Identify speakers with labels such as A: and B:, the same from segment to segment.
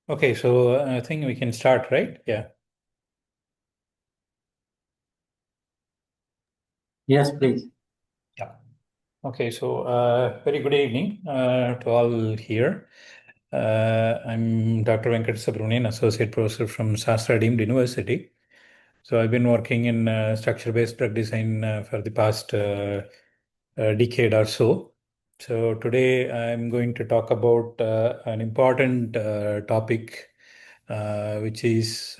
A: Okay, so I think we can start, right? Yeah.
B: Yes, please.
A: Yeah. Okay, so very good evening to all here. I'm Dr. Venkat Subramanian, Associate Professor from Shastra Deemed University. So I've been working in structure-based drug design for the past decade or so. So today I'm going to talk about an important topic, which is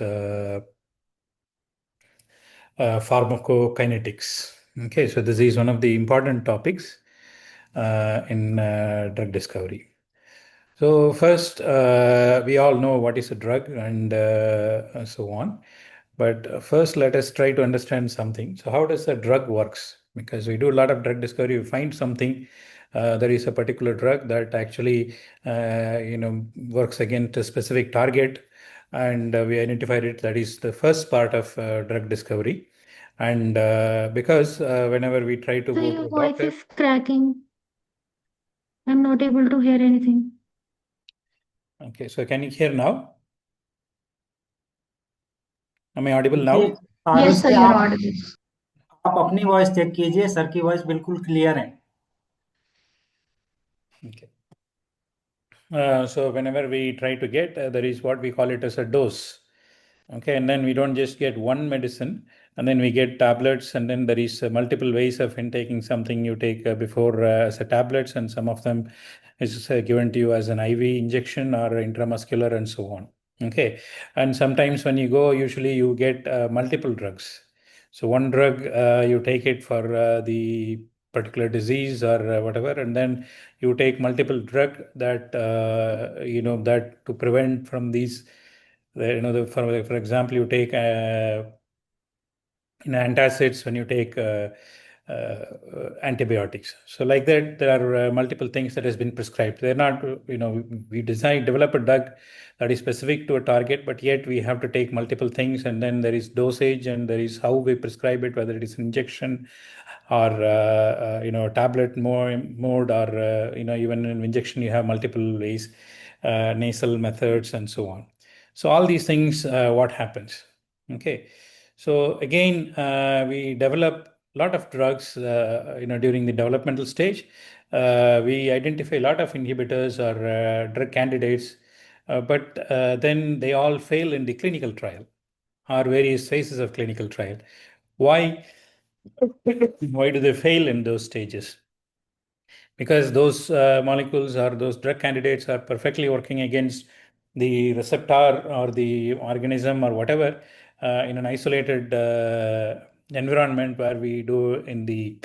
A: pharmacokinetics. Okay, so this is one of the important topics in drug discovery. So first, we all know what is a drug and so on. But first, let us try to understand something. So how does a drug works? Because we do a lot of drug discovery, we find something. There is a particular drug that actually, works against a specific target, and we identified it. That is the first part of drug discovery. And because whenever we try to
C: So
A: go to
C: your
A: a
C: voice
A: doctor,
C: is cracking. I'm not able to hear anything.
A: okay, so can you hear now? Am I audible
B: ये
A: now?
B: आगे
C: Yes, sir,
B: से
C: you're
B: आप
C: audible.
B: आप अपनी voice check कीजिए। Sir की voice बिल्कुल clear है।
A: Okay. So whenever we try to get, there is what we call it as a dose. Okay, and then we don't just get one medicine, and then we get tablets, and then there is multiple ways of intaking something. You take before as a tablets, and some of them is given to you as an IV injection or intramuscular, and so on. Okay, and sometimes when you go, usually you get multiple drugs. So one drug you take it for the particular disease or whatever, and then you take multiple drug that that to prevent from these for example, you take in antacids when you take antibiotics. So like that, there are multiple things that has been prescribed. They're not, we develop a drug that is specific to a target, but yet we have to take multiple things, and then there is dosage, and there is how we prescribe it, whether it is injection or tablet mode, or even in injection you have multiple ways, nasal methods, and so on. So all these things, what happens? Okay. So again, we develop a lot of drugs, during the developmental stage. We identify a lot of inhibitors or drug candidates, but then they all fail in the clinical trial or various phases of clinical trial. Why? Why do they fail in those stages? Because those molecules or those drug candidates are perfectly working against the receptor or the organism or whatever, in an isolated environment where we do in the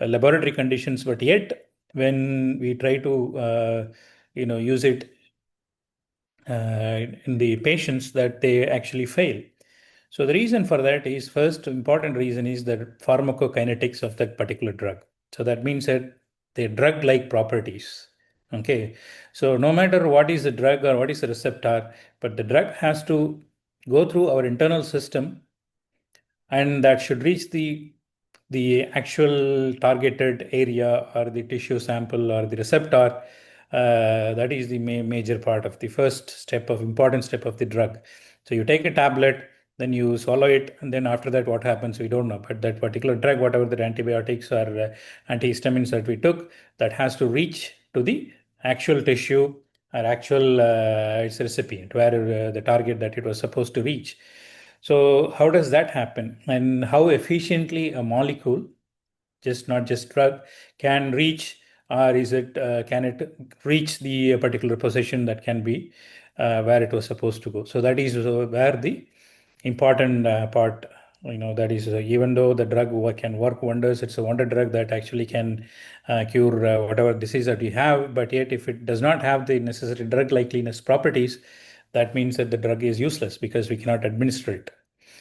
A: laboratory conditions, but yet when we try to use it in the patients, that they actually fail. So the reason for that is, first important reason is the pharmacokinetics of that particular drug. So that means that the drug-like properties. Okay. So no matter what is the drug or what is the receptor, but the drug has to go through our internal system, and that should reach the actual targeted area or the tissue sample or the receptor. That is the major part of the first step of important step of the drug. So you take a tablet, then you swallow it, and then after that what happens we don't know, but that particular drug, whatever the antibiotics or antihistamines that we took, that has to reach to the actual tissue or actual its recipient, where the target that it was supposed to reach. So how does that happen, and how efficiently a molecule, just not just drug, can reach, or is it can it reach the particular position that can be where it was supposed to go? So that is where the important part, that is, even though the drug can work wonders, it's a wonder drug that actually can cure whatever disease that we have, but yet if it does not have the necessary drug likeliness properties, that means that the drug is useless because we cannot administer it.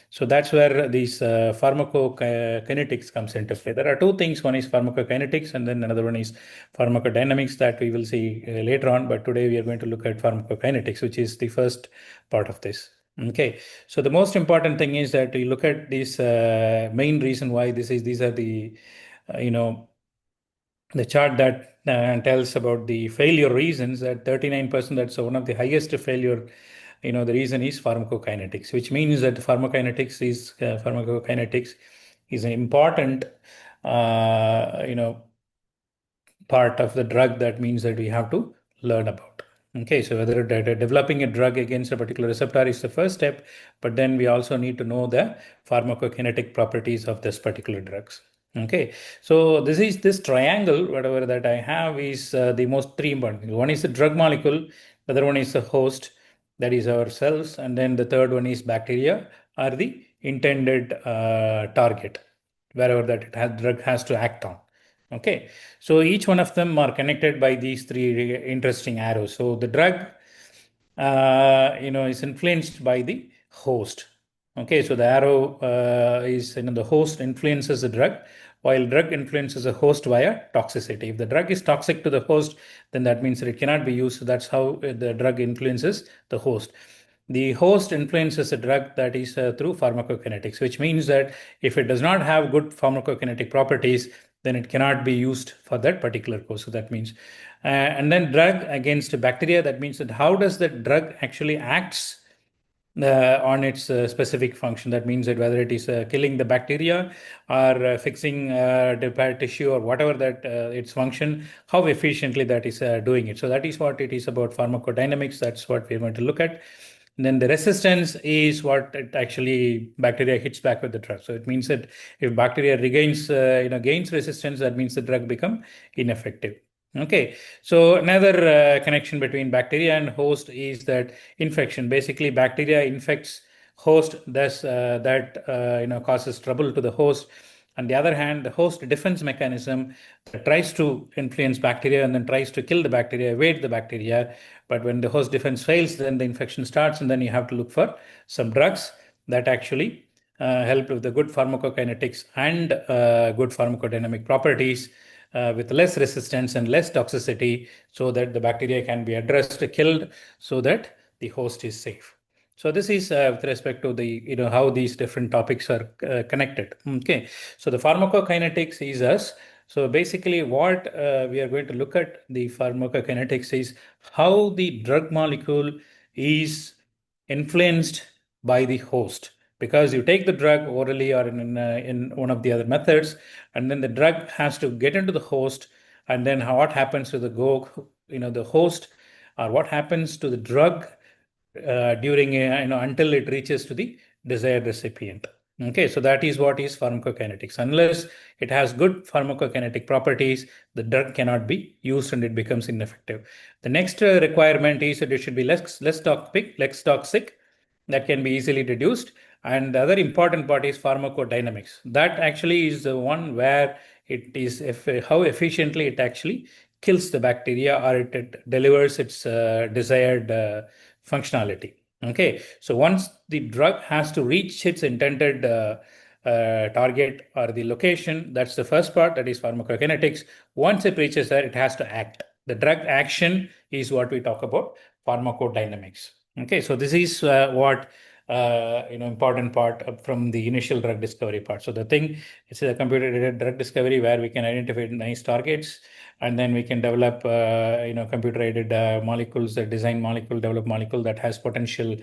A: So that's where these pharmacokinetics comes into play. There are two things. One is pharmacokinetics, and then another one is pharmacodynamics that we will see later on. But today we are going to look at pharmacokinetics, which is the first part of this. Okay. So the most important thing is that we look at this main reason why these are the, the chart that tells about the failure reasons, that 39%, that's one of the highest failure the reason is pharmacokinetics, which means that pharmacokinetics is an important part of the drug. That means that we have to learn about. Okay, so whether developing a drug against a particular receptor is the first step, but then we also need to know the pharmacokinetic properties of this particular drugs. Okay, so this triangle, whatever that I have, is the most three important. One is the drug molecule, the other one is the host, that is our cells, and then the third one is bacteria, or the intended target, wherever that drug has to act on. Okay, so each one of them are connected by these three interesting arrows. So the drug, is influenced by the host. Okay, so the arrow is, the host influences the drug, while drug influences the host via toxicity. If the drug is toxic to the host, then that means that it cannot be used. So that's how the drug influences the host. The host influences the drug, that is through pharmacokinetics, which means that if it does not have good pharmacokinetic properties, then it cannot be used for that particular course. So that means, and then drug against bacteria, that means that how does the drug actually acts on its specific function. That means that whether it is killing the bacteria or fixing the tissue or whatever that its function, how efficiently that is doing it. So that is what it is about pharmacodynamics. That's what we're going to look at. And then the resistance is what it actually bacteria hits back with the drug. So it means that if bacteria regains, gains resistance, that means the drug become ineffective. Okay, so another connection between bacteria and host is that infection. Basically, bacteria infects host, thus that causes trouble to the host. On the other hand, the host defense mechanism that tries to influence bacteria and then tries to kill the bacteria, evade the bacteria. But when the host defense fails, then the infection starts, and then you have to look for some drugs that actually help with the good pharmacokinetics and good pharmacodynamic properties with less resistance and less toxicity, so that the bacteria can be addressed, killed, so that the host is safe. So this is with respect to the how these different topics are connected. Okay, so the pharmacokinetics is us. So basically, what we are going to look at the pharmacokinetics is how the drug molecule is influenced by the host. Because you take the drug orally or in one of the other methods, and then the drug has to get into the host, and then what happens to the host, or what happens to the drug during until it reaches to the desired recipient. Okay, so that is what is pharmacokinetics. Unless it has good pharmacokinetic properties, the drug cannot be used and it becomes ineffective. The next requirement is that it should be less toxic, that can be easily reduced. And the other important part is pharmacodynamics. That actually is the one where it is how efficiently it actually kills the bacteria, or it delivers its desired functionality. Okay, so once the drug has to reach its intended target or the location, that's the first part, that is pharmacokinetics. Once it reaches there, it has to act. The drug action is what we talk about pharmacodynamics. Okay, so this is what important part from the initial drug discovery part. So the thing, it's a computer-aided drug discovery where we can identify nice targets, and then we can develop computer-aided molecules, that design molecule, develop molecule that has potential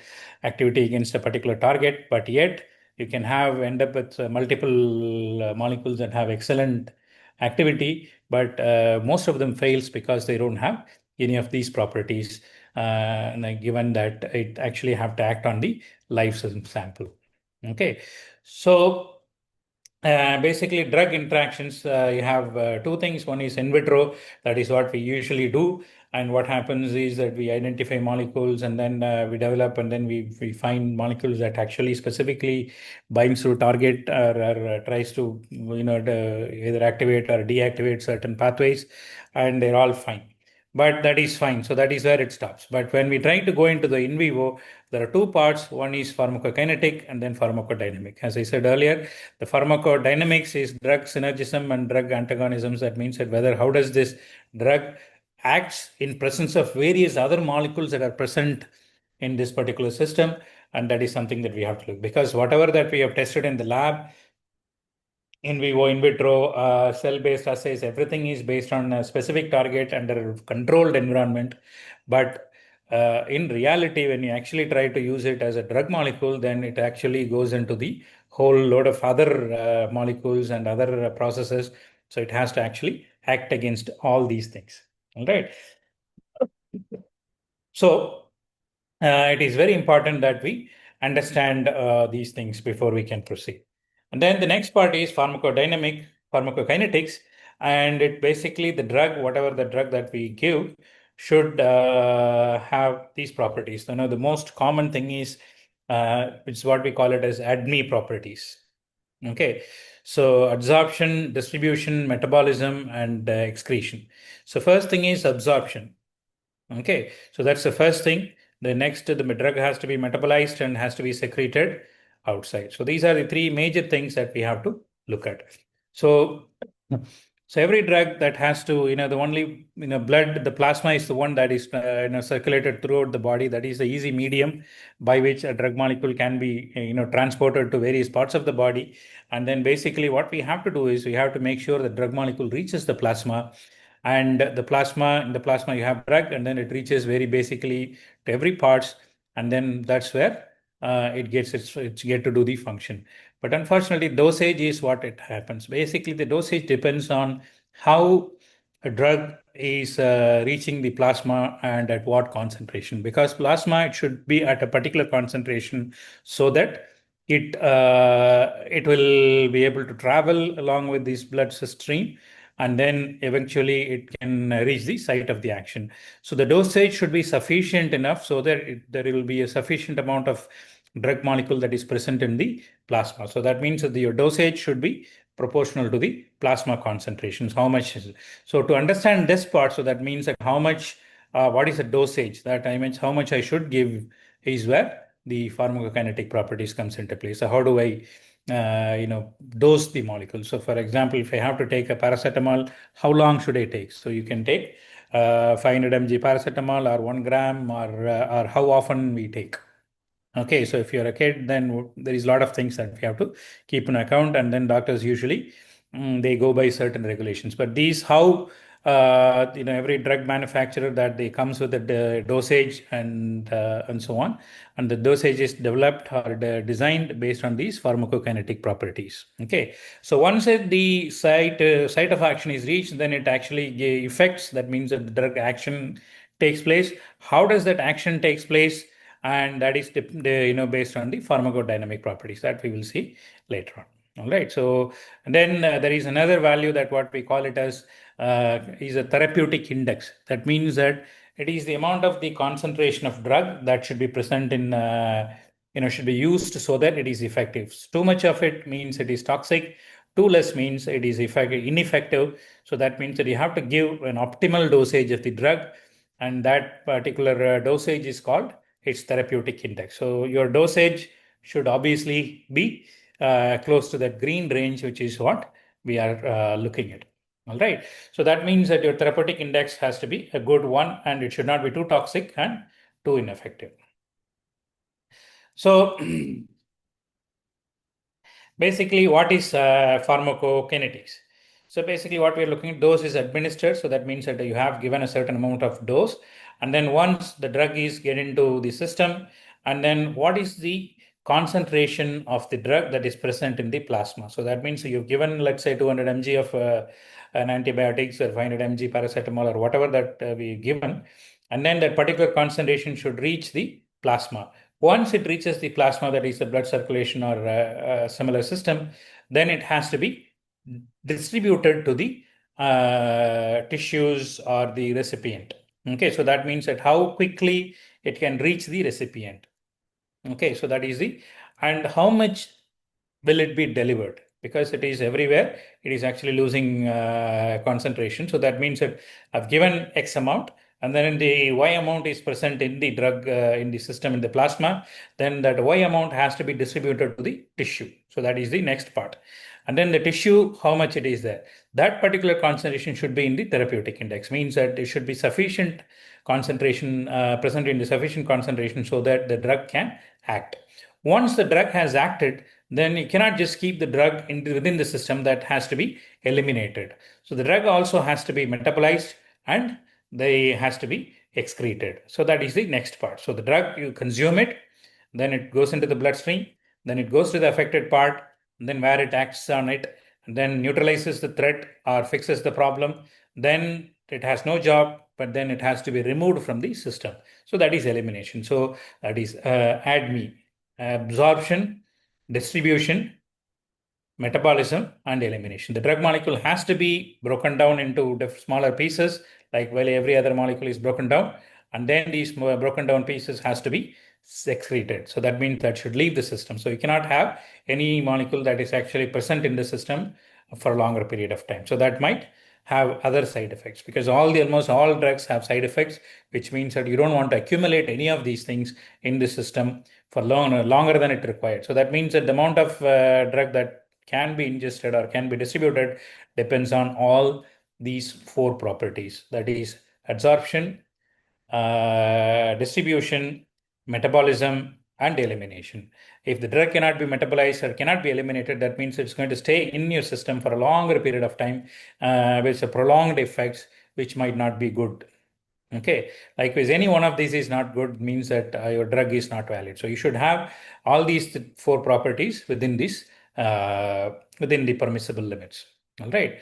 A: activity against a particular target. But yet you can end up with multiple molecules that have excellent activity, but most of them fails because they don't have any of these properties, given that it actually have to act on the live sample. Okay, so basically drug interactions, you have two things. One is in vitro, that is what we usually do. And what happens is that we identify molecules, and then we develop, and then we find molecules that actually specifically binds to target, or tries to either activate or deactivate certain pathways, and they're all fine. But that is fine. So that is where it stops. But when we try to go into the in vivo, there are two parts. One is pharmacokinetic and then pharmacodynamic. As I said earlier, the pharmacodynamics is drug synergism and drug antagonisms. That means that how does this drug acts in presence of various other molecules that are present in this particular system. And that is something that we have to look, because whatever that we have tested in the lab, in vivo, in vitro, cell-based assays, everything is based on a specific target under a controlled environment. But in reality, when you actually try to use it as a drug molecule, then it actually goes into the whole load of other molecules and other processes. So it has to actually act against all these things. All right. So it is very important that we understand these things before we can proceed. And then the next part is pharmacokinetics, and it basically the drug, whatever the drug that we give, should have these properties. The most common thing is it's what we call it as ADME properties. Okay, so absorption, distribution, metabolism, and excretion. So first thing is absorption. Okay, so that's the first thing. The next, the drug has to be metabolized and has to be secreted outside. So these are the three major things that we have to look at. So, so every drug that has to, the only, blood, the plasma is the one that is, circulated throughout the body. That is the easy medium by which a drug molecule can be, transported to various parts of the body. And then basically what we have to do is we have to make sure the drug molecule reaches the plasma, and in the plasma you have drug, and then it reaches very basically to every parts, and then that's where it gets it's get to do the function. But unfortunately, dosage is what it happens. Basically, the dosage depends on how a drug is reaching the plasma and at what concentration. Because plasma, it should be at a particular concentration so that it will be able to travel along with this blood stream, and then eventually it can reach the site of the action. So the dosage should be sufficient enough so that there will be a sufficient amount of drug molecule that is present in the plasma. So that means that your dosage should be proportional to the plasma concentrations. How much is it? So to understand this part, so that means that how much, what is the dosage that I mean, how much I should give is where the pharmacokinetic properties comes into play. So how do I dose the molecule? So for example, if I have to take a paracetamol, how long should I take? So you can take 500 mg paracetamol or 1 gram, or how often we take. Okay, so if you're a kid, then there is a lot of things that we have to keep in account, and then doctors usually they go by certain regulations. But these how every drug manufacturer that they comes with the dosage and so on, and the dosage is developed or designed based on these pharmacokinetic properties. Okay, so once the site of action is reached, then it actually affects. That means that the drug action takes place. How does that action takes place? And that is based on the pharmacodynamic properties that we will see later on. All right. So then there is another value that what we call it as is a therapeutic index. That means that it is the amount of the concentration of drug that should be present in should be used so that it is effective. Too much of it means it is toxic. Too less means it is ineffective. So that means that you have to give an optimal dosage of the drug, and that particular dosage is called its therapeutic index. So your dosage should obviously be close to that green range, which is what we are looking at. All right. So that means that your therapeutic index has to be a good one, and it should not be too toxic and too ineffective. So basically, what is pharmacokinetics? So basically what we're looking at, dose is administered. So that means that you have given a certain amount of dose. And then once the drug is get into the system, and then what is the concentration of the drug that is present in the plasma. So that means you've given, let's say, 200 mg of an antibiotics or 500 mg paracetamol or whatever that we've given. And then that particular concentration should reach the plasma. Once it reaches the plasma, that is the blood circulation or a similar system, then it has to be distributed to the tissues or the recipient. Okay, so that means that how quickly it can reach the recipient. Okay, so that is and how much will it be delivered? Because it is everywhere, it is actually losing concentration. So that means that I've given X amount, and then the Y amount is present in the drug in the system, in the plasma, then that Y amount has to be distributed to the tissue. So that is the next part. And then the tissue, how much it is there. That particular concentration should be in the therapeutic index, means that it should be sufficient concentration, present in the sufficient concentration so that the drug can act. Once the drug has acted, then you cannot just keep the drug within the system. That has to be eliminated. So the drug also has to be metabolized, and they has to be excreted. So that is the next part. So the drug, you consume it, then it goes into the bloodstream, then it goes to the affected part, then where it acts on it, then neutralizes the threat or fixes the problem, then it has no job, but then it has to be removed from the system. So that is elimination. So that is ADME, absorption, distribution, metabolism, and elimination. The drug molecule has to be broken down into smaller pieces, like while every other molecule is broken down, and then these broken down pieces has to be excreted. So that means that should leave the system. So you cannot have any molecule that is actually present in the system for a longer period of time. So that might have other side effects, because almost all drugs have side effects, which means that you don't want to accumulate any of these things in the system for longer than it required. So that means that the amount of drug that can be ingested or can be distributed depends on all these four properties, that is absorption, distribution, metabolism, and elimination. If the drug cannot be metabolized or cannot be eliminated, that means it's going to stay in your system for a longer period of time, with a prolonged effects, which might not be good. Okay, likewise, any one of these is not good means that your drug is not valid. So you should have all these four properties within this within the permissible limits. All right.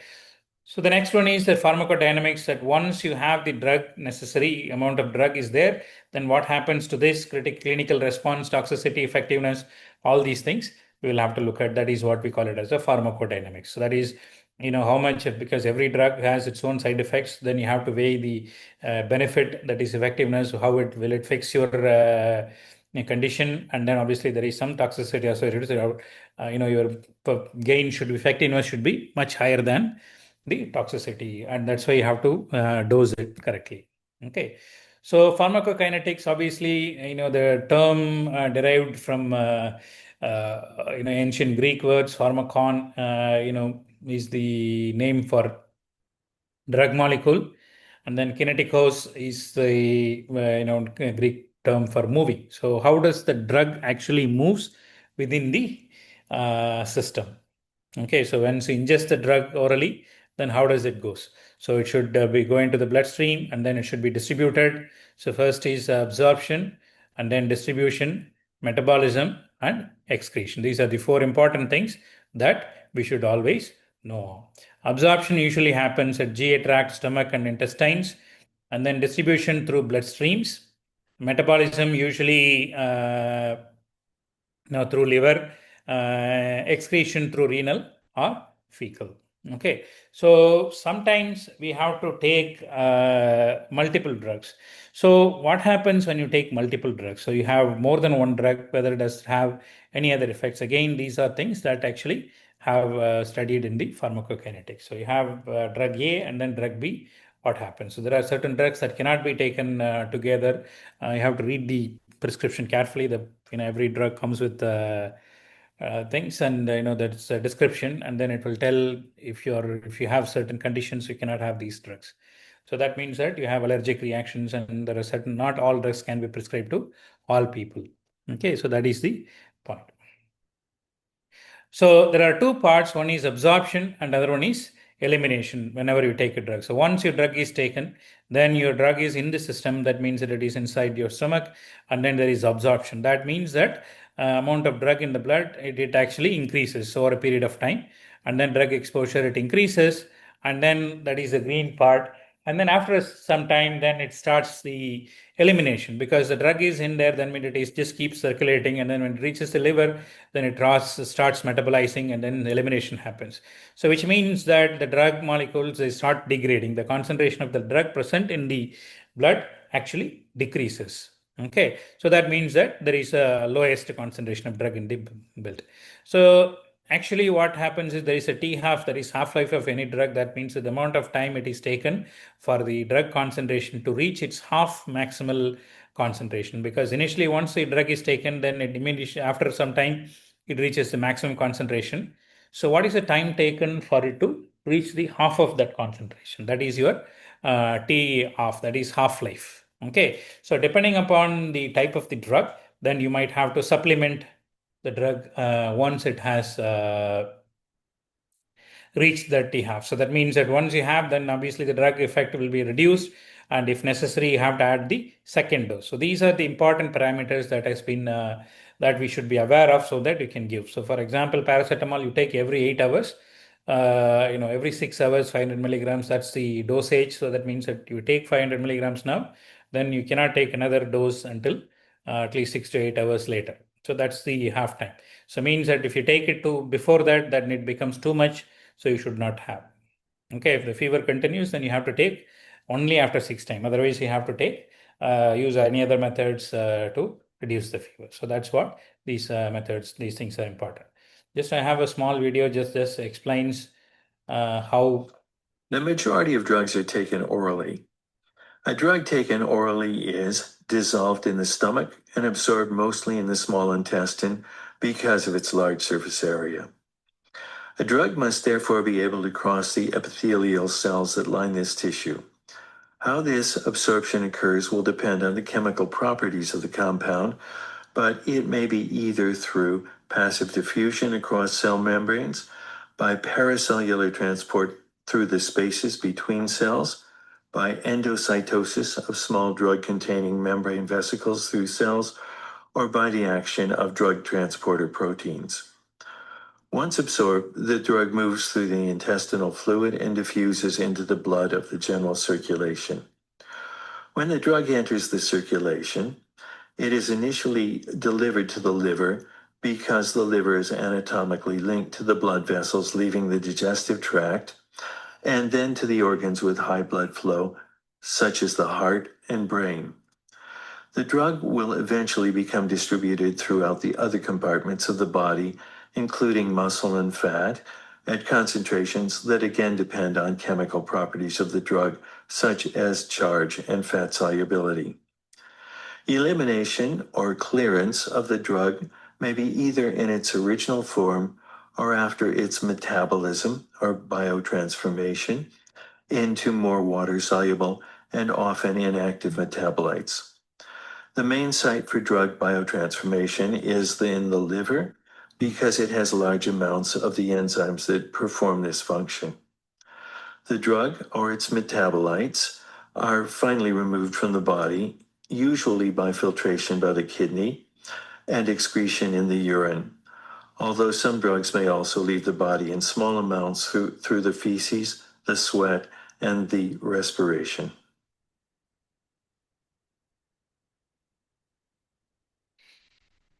A: So the next one is the pharmacodynamics, that once you have the drug, necessary amount of drug is there, then what happens to this clinical response, toxicity, effectiveness, all these things we will have to look at. That is what we call it as a pharmacodynamics. So that is, how much, because every drug has its own side effects, then you have to weigh the benefit, that is effectiveness, how it will it fix your condition, and then obviously there is some toxicity associated. Your gain should be, effectiveness should be much higher than the toxicity, and that's why you have to dose it correctly. Okay, so pharmacokinetics, obviously, the term derived from ancient Greek words. Pharmakon, is the name for drug molecule, and then kinetikos is the Greek term for moving. So how does the drug actually moves within the system? Okay, so once you ingest the drug orally, then how does it goes? So it should be going to the bloodstream, and then it should be distributed. So first is absorption, and then distribution, metabolism, and excretion. These are the four important things that we should always know. Absorption usually happens at GI tract, stomach, and intestines, and then distribution through blood streams. Metabolism usually through liver, excretion through renal or fecal. Okay, so sometimes we have to take multiple drugs. So what happens when you take multiple drugs? So you have more than one drug, whether it does have any other effects. Again, these are things that actually have studied in the pharmacokinetics. So you have drug A and then drug B. What happens? So there are certain drugs that cannot be taken together. You have to read the prescription carefully. Every drug comes with things, and that's a description, and then it will tell if you have certain conditions, you cannot have these drugs. So that means that you have allergic reactions, and there are certain, not all drugs can be prescribed to all people. Okay, so that is the point. So there are two parts. One is absorption and other one is elimination whenever you take a drug. So once your drug is taken, then your drug is in the system. That means that it is inside your stomach, and then there is absorption. That means that amount of drug in the blood, it actually increases over a period of time, and then drug exposure, it increases, and then that is the green part. And then after some time, then it starts the elimination, because the drug is in there, then it is just keeps circulating, and then when it reaches the liver, then it starts metabolizing, and then elimination happens. So which means that the drug molecules, they start degrading. The concentration of the drug present in the blood actually decreases. Okay, so that means that there is a lowest concentration of drug in the blood. So actually what happens is there is a T-half, that is half-life of any drug. That means that the amount of time it is taken for the drug concentration to reach its half maximal concentration, because initially once the drug is taken, then it immediately after some time it reaches the maximum concentration. So what is the time taken for it to reach the half of that concentration? That is your T-half, that is half-life. Okay, so depending upon the type of the drug, then you might have to supplement the drug once it has reach that you have. So that means that once you have, then obviously the drug effect will be reduced, and if necessary, you have to add the second dose. So these are the important parameters that has been that we should be aware of, so that you can give. So for example, paracetamol you take every 8 hours. Every 6 hours, 500 milligrams. That's the dosage. So that means that you take 500 milligrams now, then you cannot take another dose until at least 6 to 8 hours later. So that's the half time. So means that if you take it to before that, then it becomes too much. So you should not have. Okay, if the fever continues, then you have to take only after 6 time. Otherwise, you have to take use any other methods to reduce the fever. So that's what these methods, these things are important. Just I have a small video just explains how.
D: The majority of drugs are taken orally. A drug taken orally is dissolved in the stomach and absorbed mostly in the small intestine because of its large surface area. A drug must therefore be able to cross the epithelial cells that line this tissue. How this absorption occurs will depend on the chemical properties of the compound, but it may be either through passive diffusion across cell membranes, by paracellular transport through the spaces between cells, by endocytosis of small drug-containing membrane vesicles through cells, or by the action of drug transporter proteins. Once absorbed, the drug moves through the intestinal fluid and diffuses into the blood of the general circulation. When the drug enters the circulation, it is initially delivered to the liver because the liver is anatomically linked to the blood vessels leaving the digestive tract, and then to the organs with high blood flow, such as the heart and brain. The drug will eventually become distributed throughout the other compartments of the body, including muscle and fat, at concentrations that again depend on chemical properties of the drug, such as charge and fat solubility. Elimination or clearance of the drug may be either in its original form or after its metabolism or biotransformation into more water-soluble and often inactive metabolites. The main site for drug biotransformation is in the liver because it has large amounts of the enzymes that perform this function. The drug or its metabolites are finally removed from the body, usually by filtration by the kidney and excretion in the urine, although some drugs may also leave the body in small amounts through the feces, the sweat, and the respiration.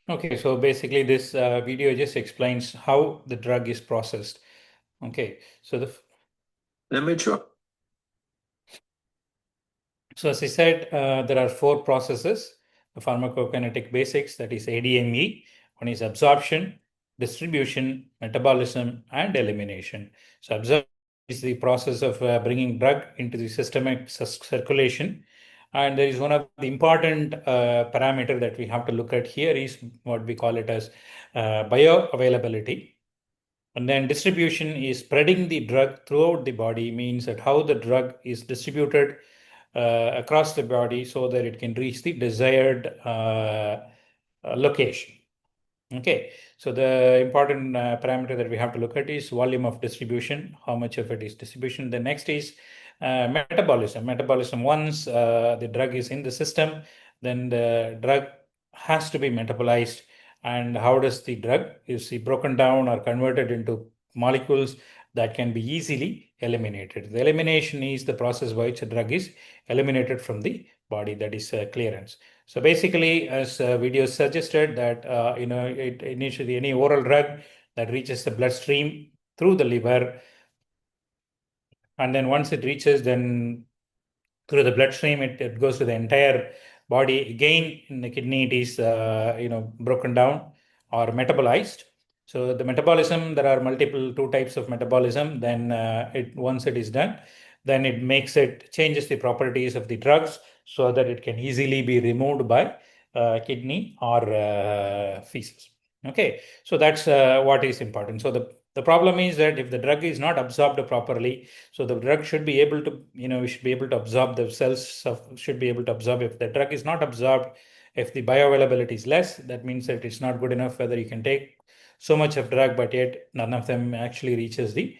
A: Okay, so basically this video just explains how the drug is processed. Okay, so so as I said, there are 4 processes, the pharmacokinetic basics, that is ADME. One is absorption, distribution, metabolism, and elimination. So absorption is the process of bringing drug into the systemic circulation. And there is one of the important parameter that we have to look at here is what we call it as bioavailability. And then distribution is spreading the drug throughout the body, means that how the drug is distributed across the body so that it can reach the desired location. Okay, so the important parameter that we have to look at is volume of distribution, how much of it is distribution. The next is metabolism. Metabolism, once the drug is in the system, then the drug has to be metabolized. And how does the drug is broken down or converted into molecules that can be easily eliminated? The elimination is the process by which a drug is eliminated from the body, that is clearance. So basically, as video suggested, that it initially any oral drug that reaches the bloodstream through the liver, and then once it reaches, then through the bloodstream, it goes to the entire body. Again, in the kidney, it is broken down or metabolized. So the metabolism, there are multiple 2 types of metabolism. Then once it is done, then it changes the properties of the drugs so that it can easily be removed by kidney or feces. Okay, so that's what is important. So the problem is that if the drug is not absorbed properly, so the drug should be able to, we should be able to absorb, the cells should be able to absorb. If the drug is not absorbed, if the bioavailability is less, that means that it's not good enough, whether you can take so much of drug, but yet none of them actually reaches the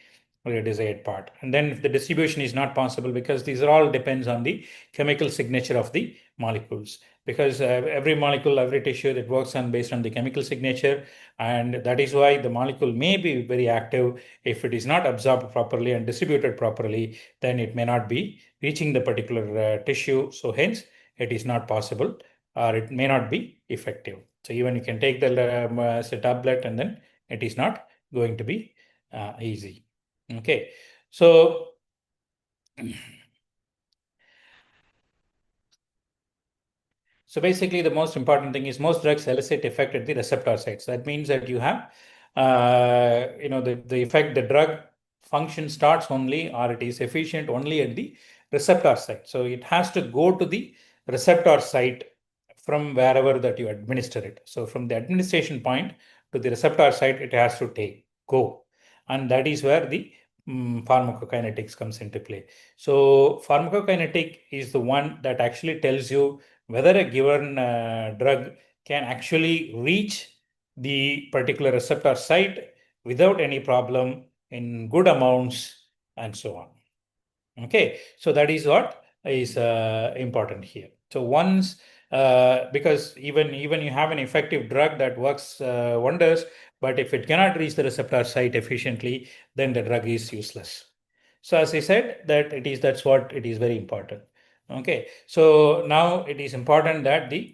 A: the desired part. And then if the distribution is not possible, because these are all depends on the chemical signature of the molecules, because every molecule, every tissue that works on based on the chemical signature, and that is why the molecule may be very active. If it is not absorbed properly and distributed properly, then it may not be reaching the particular tissue. So hence it is not possible, or it may not be effective. So even you can take the as a tablet, and then it is not going to be easy. Okay, so basically the most important thing is most drugs elicit effect at the receptor sites. That means that you have, the effect, the drug function starts only, or it is efficient only at the receptor site. So it has to go to the receptor site from wherever that you administer it. So from the administration point to the receptor site, it has to go. And that is where the pharmacokinetics comes into play. So pharmacokinetic is the one that actually tells you whether a given drug can actually reach the particular receptor site without any problem in good amounts and so on. Okay, so that is what is important here. So once, because even you have an effective drug that works wonders, but if it cannot reach the receptor site efficiently, then the drug is useless. So as I said, that's what it is very important. Okay, so now it is important that the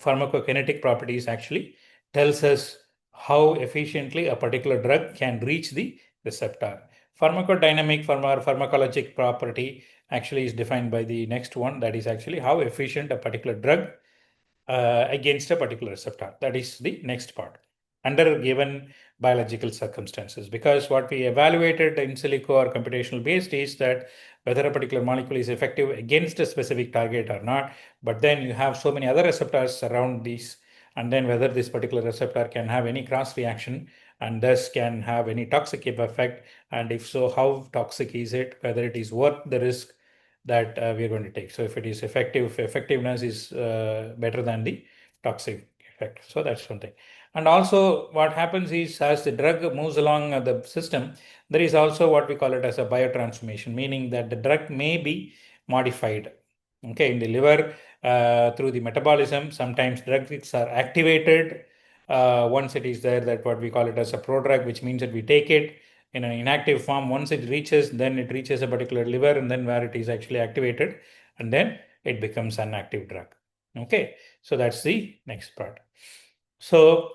A: pharmacokinetic properties actually tells us how efficiently a particular drug can reach the receptor. Pharmacodynamic pharmacologic property actually is defined by the next one, that is actually how efficient a particular drug against a particular receptor. That is the next part under given biological circumstances, because what we evaluated in silico or computational based is that whether a particular molecule is effective against a specific target or not, but then you have so many other receptors around these, and then whether this particular receptor can have any cross reaction and thus can have any toxic effect, and if so, how toxic is it, whether it is worth the risk that we are going to take. So if it is effective, if effectiveness is better than the toxic effect. So that's something. And also what happens is as the drug moves along the system, there is also what we call it as a biotransformation, meaning that the drug may be modified. Okay, in the liver through the metabolism, sometimes drugs are activated. Once it is there, that what we call it as a prodrug, which means that we take it in an inactive form. Once it reaches, then it reaches a particular liver, and then where it is actually activated, and then it becomes an active drug. Okay, so that's the next part. So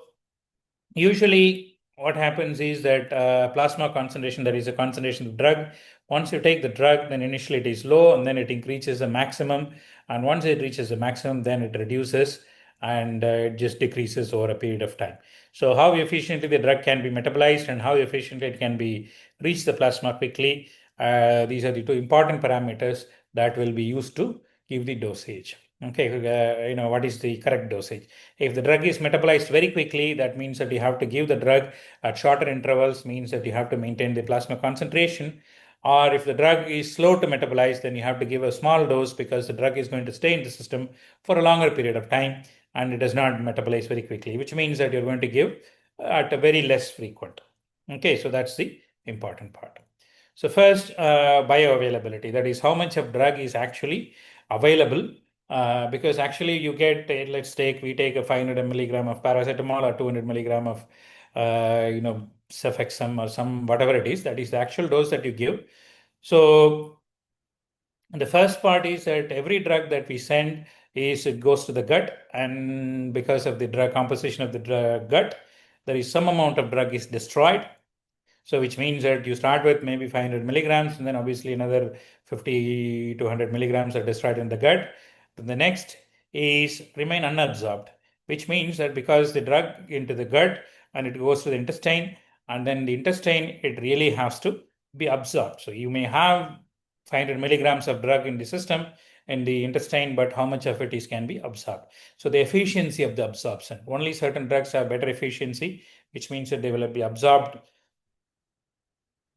A: usually what happens is that plasma concentration, that is a concentration of drug, once you take the drug, then initially it is low, and then it increases a maximum, and once it reaches a maximum, then it reduces, and it just decreases over a period of time. So how efficiently the drug can be metabolized and how efficiently it can be reach the plasma quickly, these are the two important parameters that will be used to give the dosage. Okay, what is the correct dosage? If the drug is metabolized very quickly, that means that you have to give the drug at shorter intervals, means that you have to maintain the plasma concentration. Or if the drug is slow to metabolize, then you have to give a small dose, because the drug is going to stay in the system for a longer period of time and it does not metabolize very quickly, which means that you're going to give at a very less frequent. Okay, so that's the important part. So first, bioavailability, that is how much of drug is actually available. Because actually you get, we take a 500 milligram of paracetamol or 200 milligram of, cefexim or some whatever it is, that is the actual dose that you give. So the first part is that every drug that we send it goes to the gut, and because of the drug composition of the gut, there is some amount of drug is destroyed. So which means that you start with maybe 500 milligrams, and then obviously another 50 to 100 milligrams are destroyed in the gut. Then the next is remain unabsorbed, which means that because the drug into the gut and it goes to the intestine, and then the intestine, it really has to be absorbed. So you may have 500 milligrams of drug in the system, in the intestine, but how much of it is can be absorbed? So the efficiency of the absorption, only certain drugs have better efficiency, which means that they will be absorbed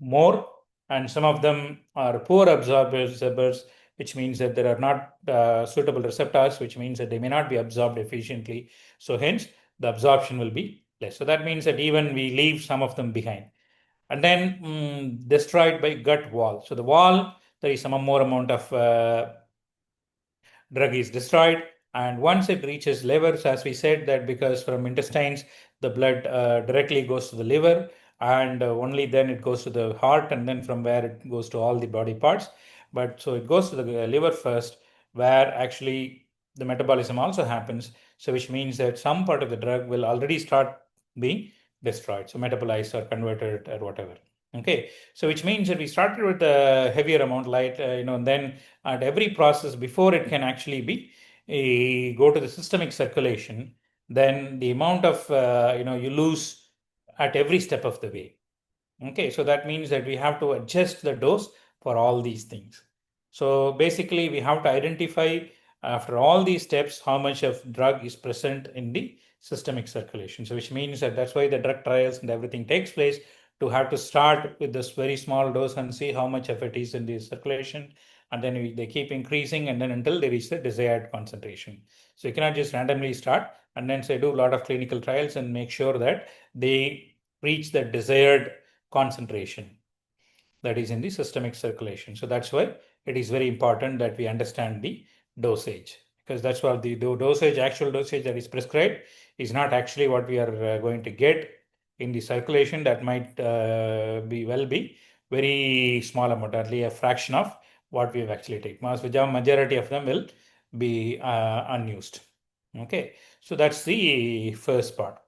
A: more, and some of them are poor absorbers, which means that there are not suitable receptors, which means that they may not be absorbed efficiently. So hence the absorption will be less. So that means that even we leave some of them behind. and then destroyed by gut wall. So the wall, there is some more amount of drug is destroyed, and once it reaches liver, so as we said that because from intestines the blood directly goes to the liver, and only then it goes to the heart, and then from where it goes to all the body parts. But so it goes to the liver first, where actually the metabolism also happens, so which means that some part of the drug will already start being destroyed, so metabolized or converted or whatever. Okay, so which means that we started with a heavier amount, light, and then at every process before it can actually be go to the systemic circulation, then the amount of you lose at every step of the way. Okay, so that means that we have to adjust the dose for all these things. So basically we have to identify after all these steps how much of drug is present in the systemic circulation. So which means that that's why the drug trials and everything takes place, to have to start with this very small dose and see how much of it is in the circulation, and then they keep increasing, and then until they reach the desired concentration. So you cannot just randomly start and then say do a lot of clinical trials and make sure that they reach the desired concentration that is in the systemic circulation. So that's why it is very important that we understand the dosage, because that's what the dosage, actual dosage that is prescribed is not actually what we are going to get in the circulation. That might be very small amount, only a fraction of what we have actually taken. Majority of them will be unused. Okay, so that's the first part.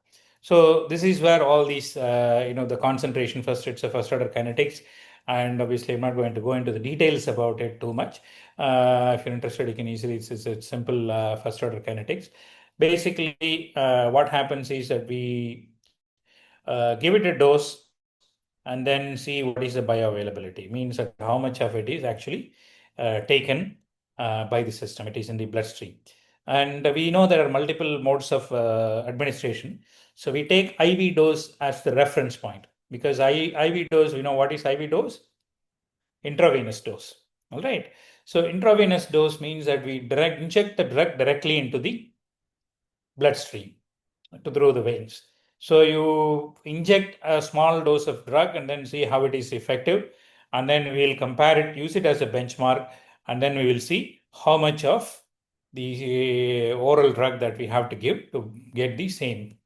A: So this is where all these, the concentration first, it's a first order kinetics. And obviously, I'm not going to go into the details about it too much. If you're interested, you can easily, it's a simple first order kinetics. Basically, what happens is that we give it a dose and then see what is the bioavailability, means that how much of it is actually taken by the system. It is in the bloodstream. And we know there are multiple modes of administration. So we take IV dose as the reference point, because IV dose, we know what is IV dose? Intravenous dose. All right. So intravenous dose means that we inject the drug directly into the bloodstream through the veins. So you inject a small dose of drug and then see how it is effective. And then we'll compare it, use it as a benchmark, and then we will see how much of the oral drug that we have to give to get the same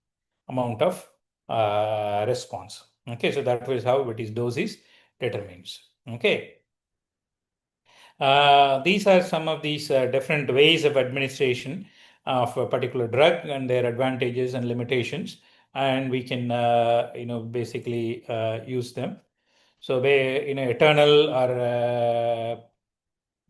A: amount of response. Okay, so that is how it is dose is determines. Okay. These are some of these different ways of administration of a particular drug and their advantages and limitations, and we can basically use them. So they eternal or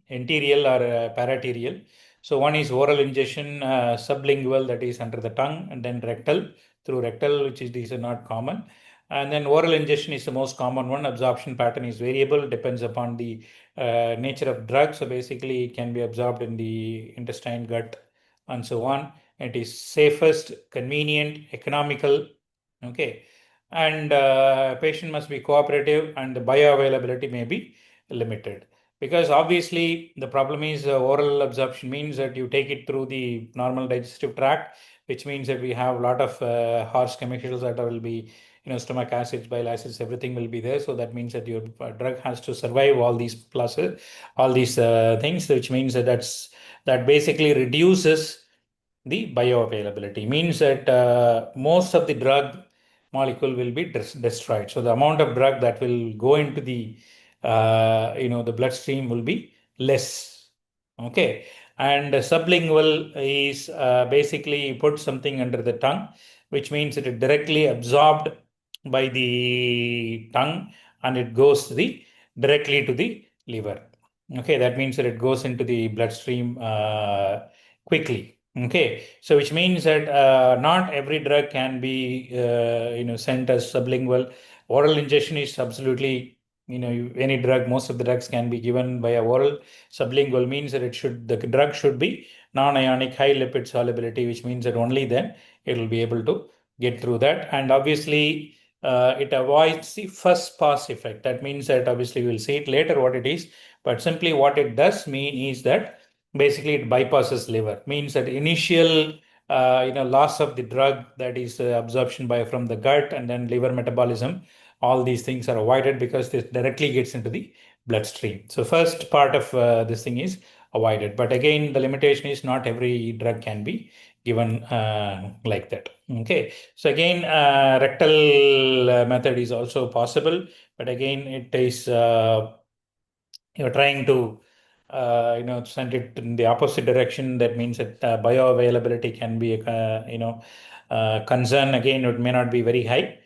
A: enterial or paraterial. So one is oral ingestion, sublingual, that is under the tongue, and then rectal, through rectal, which is these are not common. And then oral ingestion is the most common one. Absorption pattern is variable, depends upon the nature of drug. So basically it can be absorbed in the intestine, gut, and so on. It is safest, convenient, economical. Okay. And patient must be cooperative, and the bioavailability may be limited. Because obviously the problem is oral absorption means that you take it through the normal digestive tract, which means that we have a lot of harsh chemicals that will be, stomach acids, bile acids, everything will be there. So that means that your drug has to survive all these pluses, all these things, which means that basically reduces the bioavailability, means that most of the drug molecule will be destroyed. So the amount of drug that will go into the the bloodstream will be less. Okay, and sublingual is basically you put something under the tongue, which means it is directly absorbed by the tongue, and it goes directly to the liver. Okay, that means that it goes into the bloodstream quickly. Okay, so which means that not every drug can be sent as sublingual. Oral ingestion is absolutely, any drug, most of the drugs can be given by a oral. Sublingual means that the drug should be non-ionic, high lipid solubility, which means that only then it will be able to get through that. And obviously it avoids the first pass effect. That means that obviously we'll see it later what it is, but simply what it does mean is that basically it bypasses liver, means that initial loss of the drug, that is absorption from the gut and then liver metabolism, all these things are avoided because this directly gets into the bloodstream. So first part of this thing is avoided. But again, the limitation is not every drug can be given like that. Okay. So again, rectal method is also possible, but again, it is you're trying to send it in the opposite direction. That means that bioavailability can be a concern. Again, it may not be very high.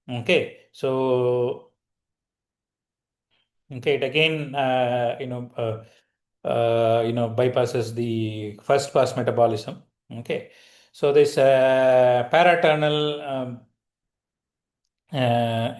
A: Okay, so it again bypasses the first pass metabolism. Okay, so this paraternal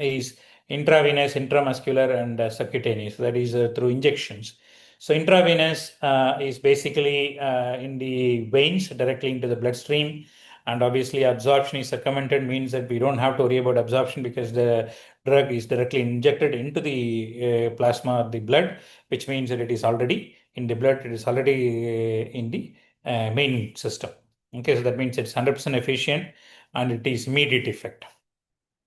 A: is intravenous, intramuscular, and subcutaneous. That is through injections. So intravenous is basically in the veins directly into the bloodstream, and obviously absorption is circumvented, means that we don't have to worry about absorption because the drug is directly injected into the plasma of the blood, which means that it is already in the blood, it is already in the main system. Okay, so that means it's 100% efficient and it is immediate effect.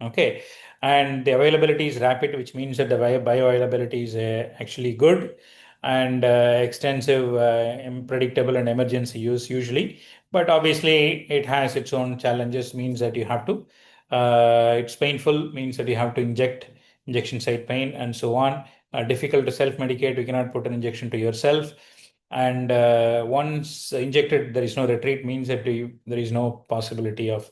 A: Okay, and the availability is rapid, which means that the bioavailability is actually good and extensive, predictable, and emergency use usually. But obviously, it has its own challenges. Means that you have to. It's painful. Means that you have to injection site pain and so on. Difficult to self-medicate. You cannot put an injection to yourself. And once injected, there is no retreat. Means that there is no possibility of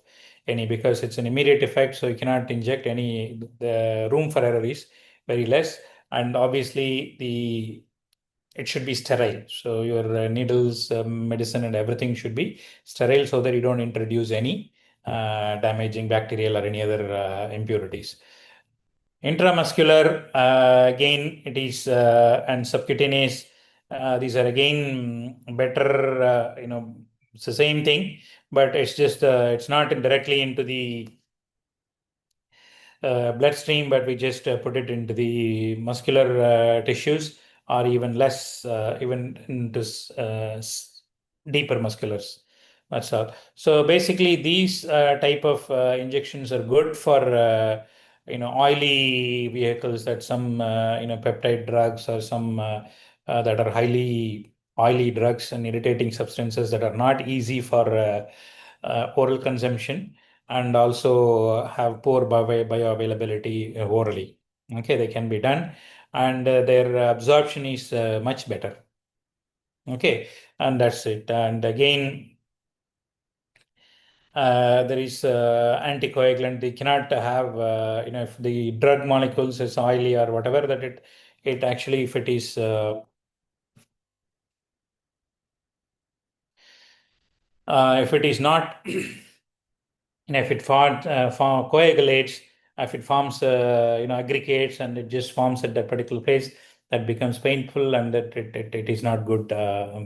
A: any, because it's an immediate effect, so you cannot inject any. The room for error is very less, and obviously it should be sterile. So your needles, medicine, and everything should be sterile so that you don't introduce any damaging bacterial or any other impurities. Intramuscular, again, it is and subcutaneous. These are again better. It's the same thing, but it's just it's not directly into the bloodstream, but we just put it into the muscular tissues, or even less, even into deeper musculars. That's all. So basically, these type of injections are good for oily vehicles, that some peptide drugs, or some that are highly oily drugs and irritating substances that are not easy for oral consumption, and also have poor bioavailability orally. Okay, they can be done, and their absorption is much better. Okay, and that's it. And again, there is anticoagulant. They cannot have if the drug molecules is oily or whatever, that it actually, if it is if it is not if it coagulates, if it forms aggregates, and it just forms at that particular place, that becomes painful, and that it is not good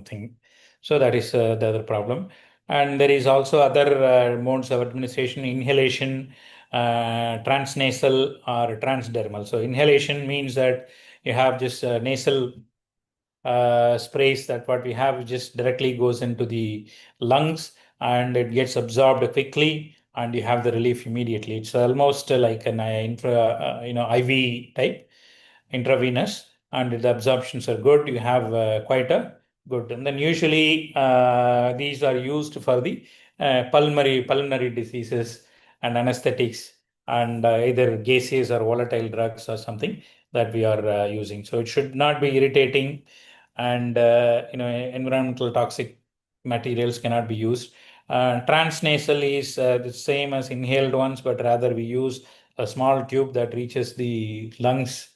A: thing. So that is the other problem. And there is also other modes of administration: inhalation, transnasal, or transdermal. So inhalation means that you have just nasal sprays, that what we have just directly goes into the lungs, and it gets absorbed quickly, and you have the relief immediately. It's almost like an IV type, intravenous, and the absorptions are good. You have quite a good. And then usually these are used for the pulmonary diseases and anesthetics, and either gaseous or volatile drugs or something that we are using. So it should not be irritating, and environmental toxic materials cannot be used. Transnasal is the same as inhaled ones, but rather we use a small tube that reaches the lungs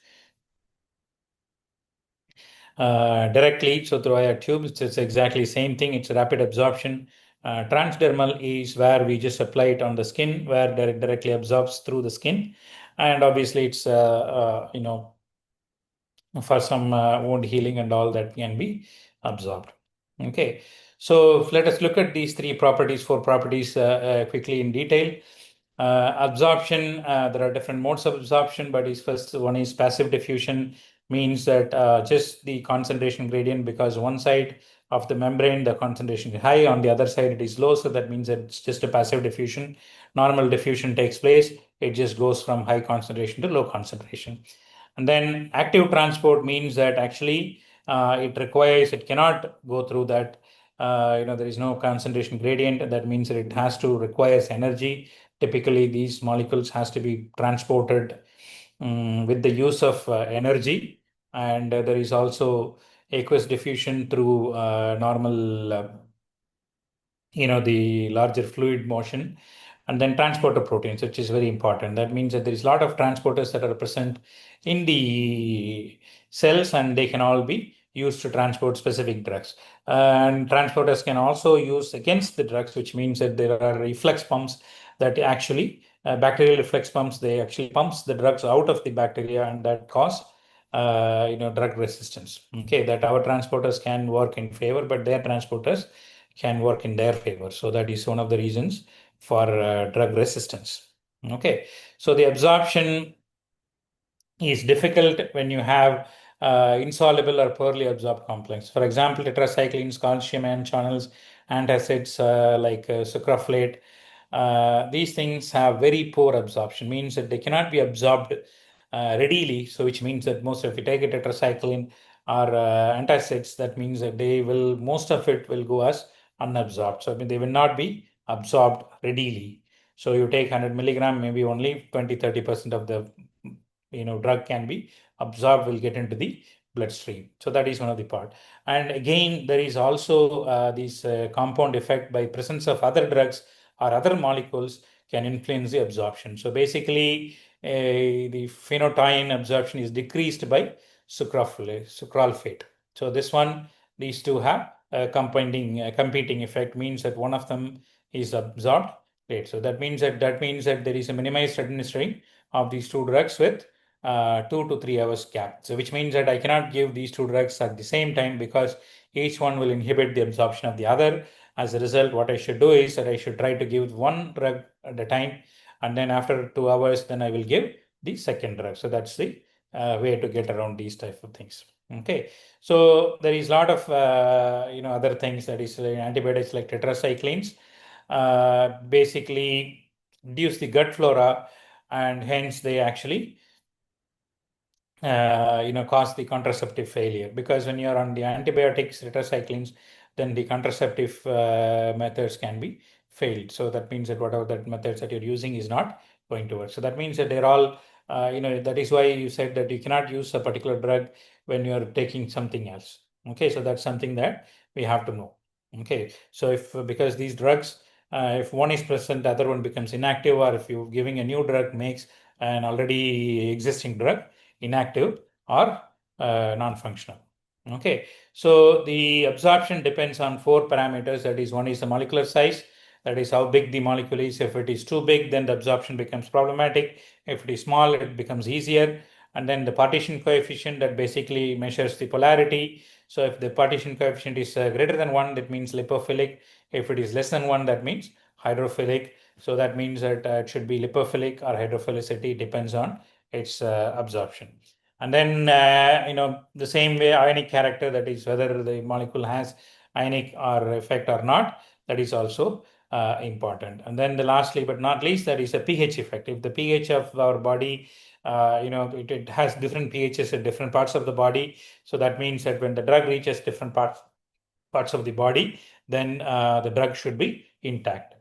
A: directly. So through a tube, it's exactly same thing. It's rapid absorption. Transdermal is where we just apply it on the skin, where it directly absorbs through the skin, and obviously it's for some wound healing and all, that can be absorbed. Okay, so let us look at these four properties quickly in detail. Absorption, there are different modes of absorption, but first one is passive diffusion, means that just the concentration gradient, because one side of the membrane the concentration is high, on the other side it is low, so that means that it's just a passive diffusion. Normal diffusion takes place it just goes from high concentration to low concentration. And then active transport means that actually it cannot go through that. There is no concentration gradient. That means that it has to requires energy. Typically, these molecules has to be transported with the use of energy, and there is also aqueous diffusion through normal, the larger fluid motion, and then transporter proteins, which is very important. That means that there is a lot of transporters that are present in the cells, and they can all be used to transport specific drugs. And transporters can also use against the drugs, which means that there are reflex pumps that actually bacterial reflex pumps, they actually pumps the drugs out of the bacteria, and that cause drug resistance. Okay, that our transporters can work in favor, but their transporters can work in their favor. So that is one of the reasons for drug resistance. Okay, so the absorption is difficult when you have insoluble or poorly absorbed complex. For example, tetracyclines, calcium ion channels, antacids like sucralfate. These things have very poor absorption, means that they cannot be absorbed readily. So which means that if you take a tetracycline or antacids, that means that most of it will go as unabsorbed. So they will not be absorbed readily. So you take 100 milligram, maybe only 20-30% of the drug can be absorbed, will get into the bloodstream. So that is one of the part. And again, there is also this compound effect by presence of other drugs or other molecules can influence the absorption. So basically, the phenytoin absorption is decreased by sucralfate. So these two have a competing effect, means that one of them is absorbed late. So that means that there is a minimized administering of these two drugs with 2 to 3 hours gap. So which means that I cannot give these two drugs at the same time, because each one will inhibit the absorption of the other. As a result, what I should do is that I should try to give one drug at a time, and then after 2 hours, then I will give the second drug. So that's the way to get around these type of things. Okay, so there is a lot of other things, that is antibiotics like tetracyclines basically reduce the gut flora, and hence they actually cause the contraceptive failure, because when you're on the antibiotics, tetracyclines, then the contraceptive methods can be failed. So that means that whatever that methods that you're using is not going to work. So that means that they're all, that is why you said that you cannot use a particular drug when you're taking something else. Okay, so that's something that we have to know. Okay, so because these drugs, if one is present, the other one becomes inactive, or if you're giving a new drug makes an already existing drug inactive or non-functional. Okay, so the absorption depends on 4 parameters. That is, one is the molecular size, that is how big the molecule is. If it is too big, then the absorption becomes problematic. If it is small, it becomes easier. And then the partition coefficient, that basically measures the polarity. So if the partition coefficient is greater than 1, that means lipophilic. If it is less than 1, that means hydrophilic. So that means that it should be lipophilic or hydrophilicity, depends on its absorption. And then the same way, ionic character, that is whether the molecule has ionic or effect or not, that is also important. And then the lastly but not least, that is a pH effect. If the pH of our body, it has different pHs at different parts of the body, so that means that when the drug reaches different parts of the body, then the drug should be intact.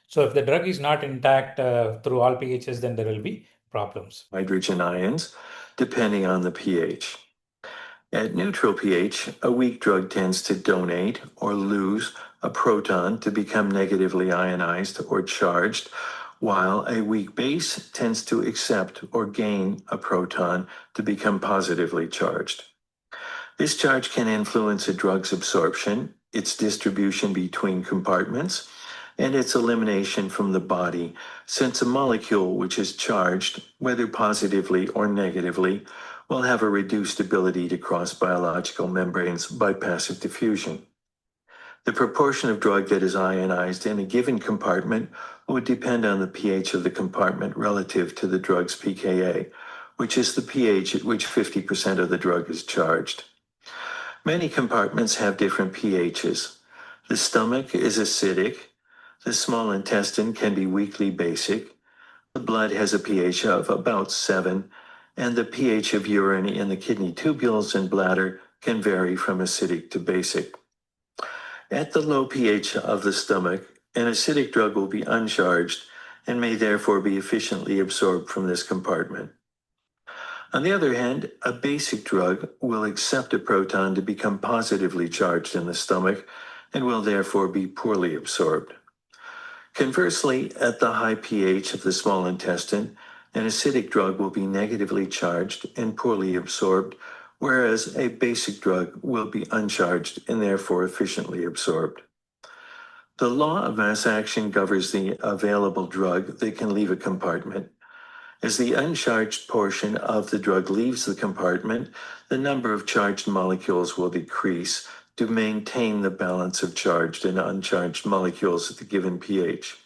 A: So if the drug is not intact through all pHs, then there will be problems.
D: Hydrogen ions, depending on the pH. At neutral pH, a weak drug tends to donate or lose a proton to become negatively ionized or charged, while a weak base tends to accept or gain a proton to become positively charged. This charge can influence a drug's absorption, its distribution between compartments, and its elimination from the body, since a molecule which is charged, whether positively or negatively, will have a reduced ability to cross biological membranes by passive diffusion. The proportion of drug that is ionized in a given compartment would depend on the pH of the compartment relative to the drug's pKa, which is the pH at which 50% of the drug is charged. Many compartments have different pHs. The stomach is acidic, The small intestine can be weakly basic. The blood has a pH of about 7, and the pH of urine in the kidney tubules and bladder can vary from acidic to basic. At the low pH of the stomach, an acidic drug will be uncharged and may therefore be efficiently absorbed from this compartment. On the other hand, a basic drug will accept a proton to become positively charged in the stomach and will therefore be poorly absorbed. Conversely, at the high pH of the small intestine, an acidic drug will be negatively charged and poorly absorbed, whereas a basic drug will be uncharged and therefore efficiently absorbed. The law of mass action governs the available drug that can leave a compartment. As the uncharged portion of the drug leaves the compartment, the number of charged molecules will decrease to maintain the balance of charged and uncharged molecules at the given pH.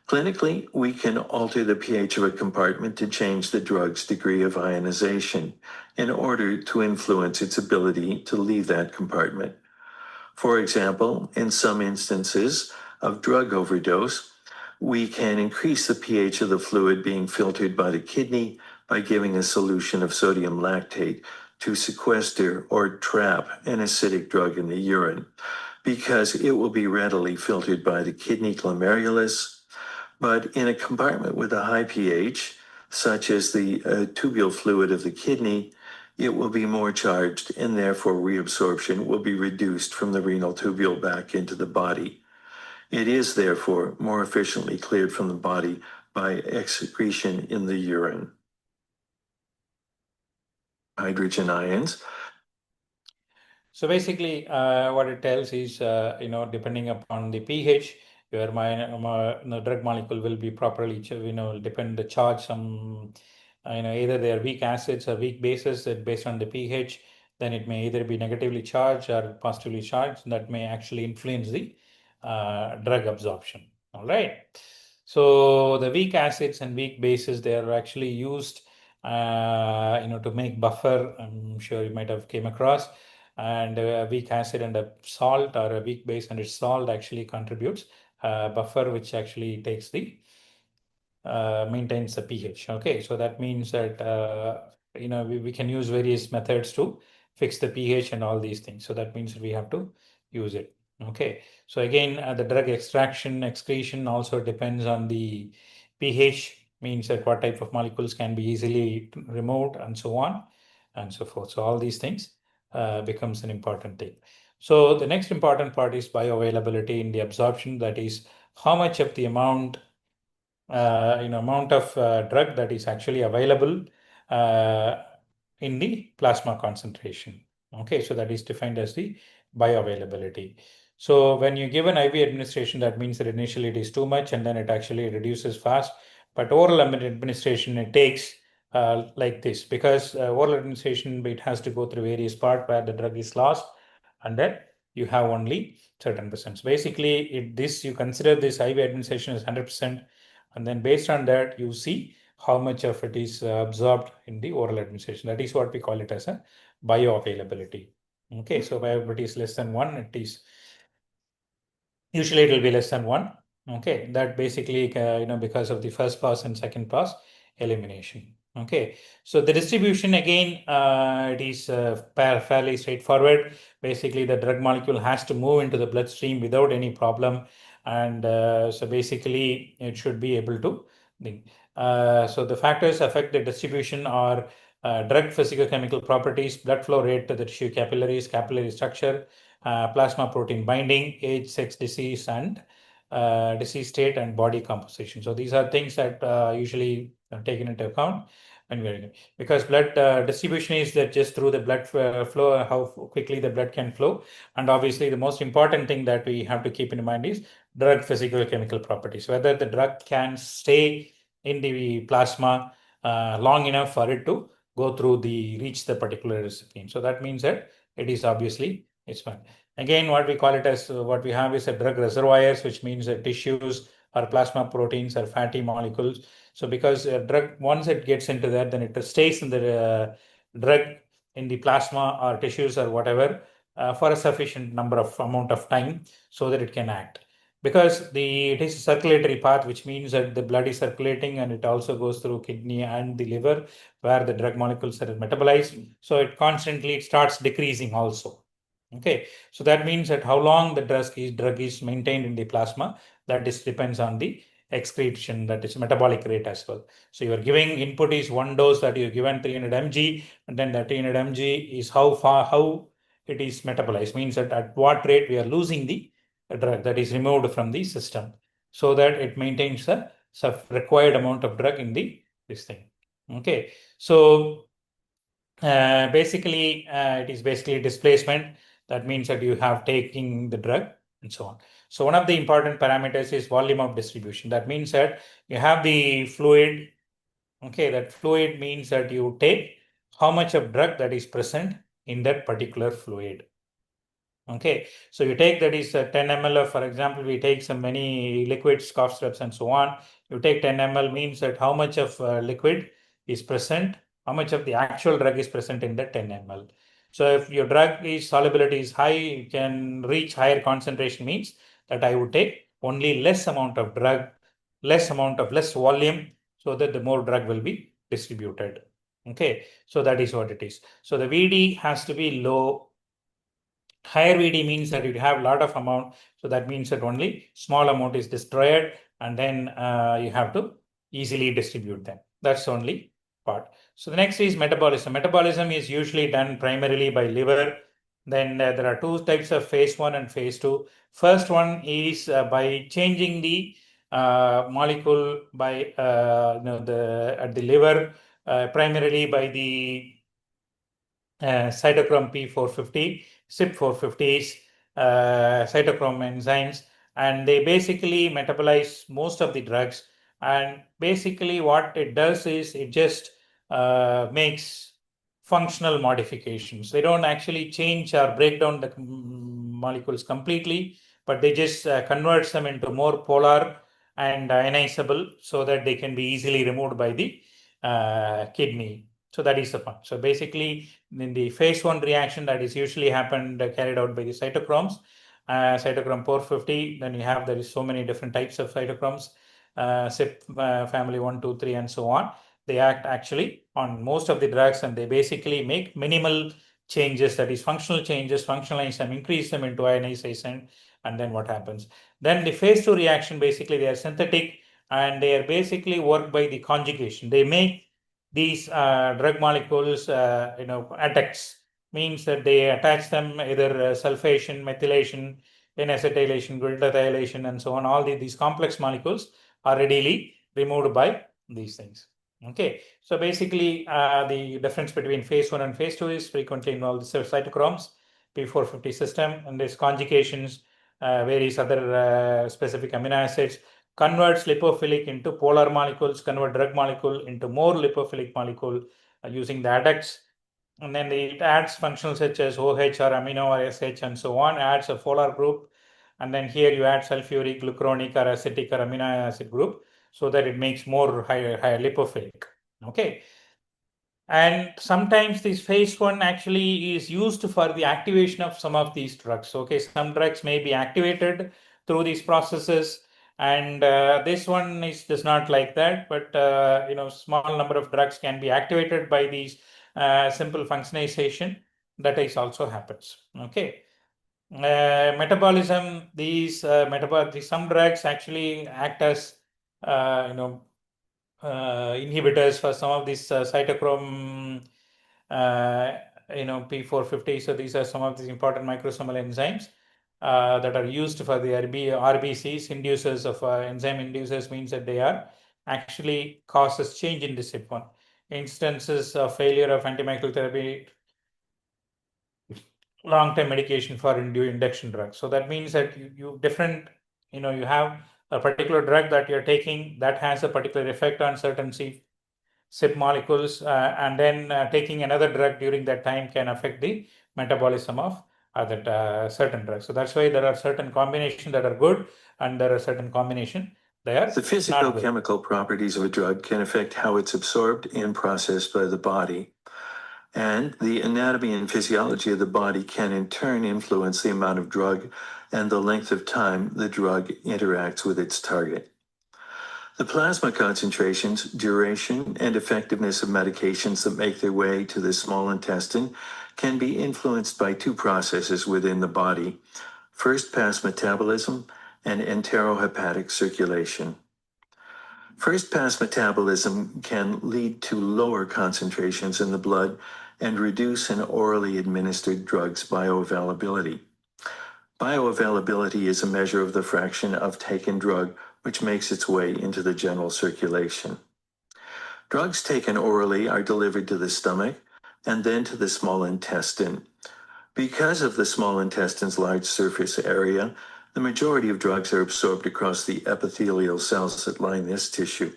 D: Clinically, we can alter the pH of a compartment to change the drug's degree of ionization in order to influence its ability to leave that compartment. For example, in some instances of drug overdose, we can increase the pH of the fluid being filtered by the kidney by giving a solution of sodium lactate to sequester or trap an acidic drug in the urine, because it will be readily filtered by the kidney glomerulus. But in a compartment with a high pH, such as the tubule fluid of the kidney, it will be more charged and therefore reabsorption will be reduced from the renal tubule back into the body. It is therefore more efficiently cleared from the body by excretion in the urine. Hydrogen ions.
A: So basically, what it tells is, depending upon the pH, your drug molecule will be properly, depend the charge. Some, either they are weak acids or weak bases that based on the pH, then it may either be negatively charged or positively charged. That may actually influence the drug absorption. All right. So the weak acids and weak bases, they are actually used, to make buffer. I'm sure you might have came across. And a weak acid and a salt, or a weak base and its salt, actually contributes buffer, which actually takes the maintains the pH. Okay, so that means that we can use various methods to fix the pH and all these things. So that means we have to use it. Okay, so again, the drug extraction excretion also depends on the pH, means that what type of molecules can be easily removed and so on and so forth. So all these things becomes an important thing. So the next important part is bioavailability in the absorption. That is how much of the amount of drug that is actually available in the plasma concentration. Okay, so that is defined as the bioavailability. So when you give an IV administration, that means that initially it is too much and then it actually reduces fast. But oral administration, it takes like this, because oral administration, it has to go through various parts where the drug is lost, and then you have only certain percent. So basically, you consider this IV administration as 100%, and then based on that, you see how much of it is absorbed in the oral administration. That is what we call it as a bioavailability. Okay, so bioavailability is less than 1. Usually it will be less than 1. Okay, that basically, because of the first pass and second pass elimination. Okay, so the distribution, again, it is fairly straightforward. Basically, the drug molecule has to move into the bloodstream without any problem, and so basically it should be able to think. So the factors affect the distribution are drug physicochemical properties, blood flow rate to the tissue capillaries, capillary structure, plasma protein binding, age, sex, disease, and disease state and body composition. So these are things that usually are taken into account. And because blood distribution is that just through the blood flow, how quickly the blood can flow. And obviously the most important thing that we have to keep in mind is drug physical chemical properties, whether the drug can stay in the plasma long enough for it to go through reach the particular recipient. So that means that it is obviously it's fine. Again, what we call it as what we have is a drug reservoirs, which means that tissues or plasma proteins or fatty molecules. So because a drug, once it gets into that, then it stays in the drug in the plasma or tissues or whatever for a sufficient amount of time so that it can act. because it is a circulatory path, which means that the blood is circulating and it also goes through kidney and the liver where the drug molecules are metabolized. So it constantly starts decreasing also. Okay, so that means that how long the drug is maintained in the plasma, that depends on the excretion, that is metabolic rate as well. So you are giving input is one dose that you are given 300 mg, and then that 300 mg is how it is metabolized, means that at what rate we are losing the drug that is removed from the system, so that it maintains the required amount of drug in this thing. Okay, so basically it is basically displacement. That means that you have taking the drug and so on. So one of the important parameters is volume of distribution. That means that you have the fluid. Okay, that fluid means that you take how much of drug that is present in that particular fluid. Okay, so you take that is 10 ml of, for example, we take some many liquids, cough syrups and so on. You take 10 ml means that how much of liquid is present, how much of the actual drug is present in the 10 ml. So if your drug is solubility is high, you can reach higher concentration, means that I would take only less amount of drug, less volume, so that the more drug will be distributed. Okay, so that is what it is. So the VD has to be low. Higher VD means that you have a lot of amount, so that means that only small amount is destroyed, and then you have to easily distribute them. That's the only part. So the next is metabolism. Metabolism is usually done primarily by liver. Then there are two types of phase 1 and phase 2. First one is by changing the molecule by at the liver, primarily by the cytochrome P450, CYP450s, cytochrome enzymes, and they basically metabolize most of the drugs. And basically what it does is it just makes functional modifications. They don't actually change or break down the molecules completely, but they just converts them into more polar and ionizable, so that they can be easily removed by the kidney. So that is the point. So basically, in the phase 1 reaction that is usually carried out by the cytochromes, cytochrome 450, then you have, there is so many different types of cytochromes, CYP family 1, 2, 3, and so on. They act actually on most of the drugs, and they basically make minimal changes, that is functional changes, functionalize them, increase them into ionization, and then what happens? Then the phase 2 reaction, basically they are synthetic, and they are basically worked by the conjugation. They make these drug molecules, adducts, means that they attach them either sulfation, methylation, N-acetylation, glutathiolation, and so on. All these complex molecules are readily removed by these things. Okay, so basically the difference between phase 1 and phase 2 is frequently involved the cytochromes, P450 system, and there's conjugations, various other specific amino acids, converts lipophilic into polar molecules, convert drug molecule into more lipophilic molecule using the adducts. And then it adds functions such as OH or amino or SH and so on, adds a polar group. And then here you add sulfuric, glucuronic or acetic or amino acid group, so that it makes more higher lipophilic. Okay. And sometimes this phase 1 actually is used for the activation of some of these drugs. Okay, some drugs may be activated through these processes, and this one is not like that. But small number of drugs can be activated by these simple functionalization. That is also happens. Okay. Metabolism. These some drugs actually act as inhibitors for some of these cytochrome P450. So these are some of these important microsomal enzymes that are used for the RBCs. Inducers of enzyme inducers means that they are actually causes change in the CYP1. Instances of failure of antimicrobial therapy, long-term medication for induction drugs. So that means that you have a particular drug that you're taking that has a particular effect on certain CYP molecules, and then taking another drug during that time can affect the metabolism of other certain drugs. So that's why there are certain combinations that are good, and there are certain combinations that are
D: The physicochemical properties of a drug can affect how it's absorbed and processed by the body. And the anatomy and physiology of the body can in turn influence the amount of drug and the length of time the drug interacts with its target. The plasma concentrations, duration, and effectiveness of medications that make their way to the small intestine can be influenced by two processes within the body: first pass metabolism and enterohepatic circulation. First pass metabolism can lead to lower concentrations in the blood and reduce an orally administered drug's bioavailability. Bioavailability is a measure of the fraction of taken drug which makes its way into the general circulation. Drugs taken orally are delivered to the stomach and then to the small intestine. Because of the small intestine's large surface area, the majority of drugs are absorbed across the epithelial cells that line this tissue.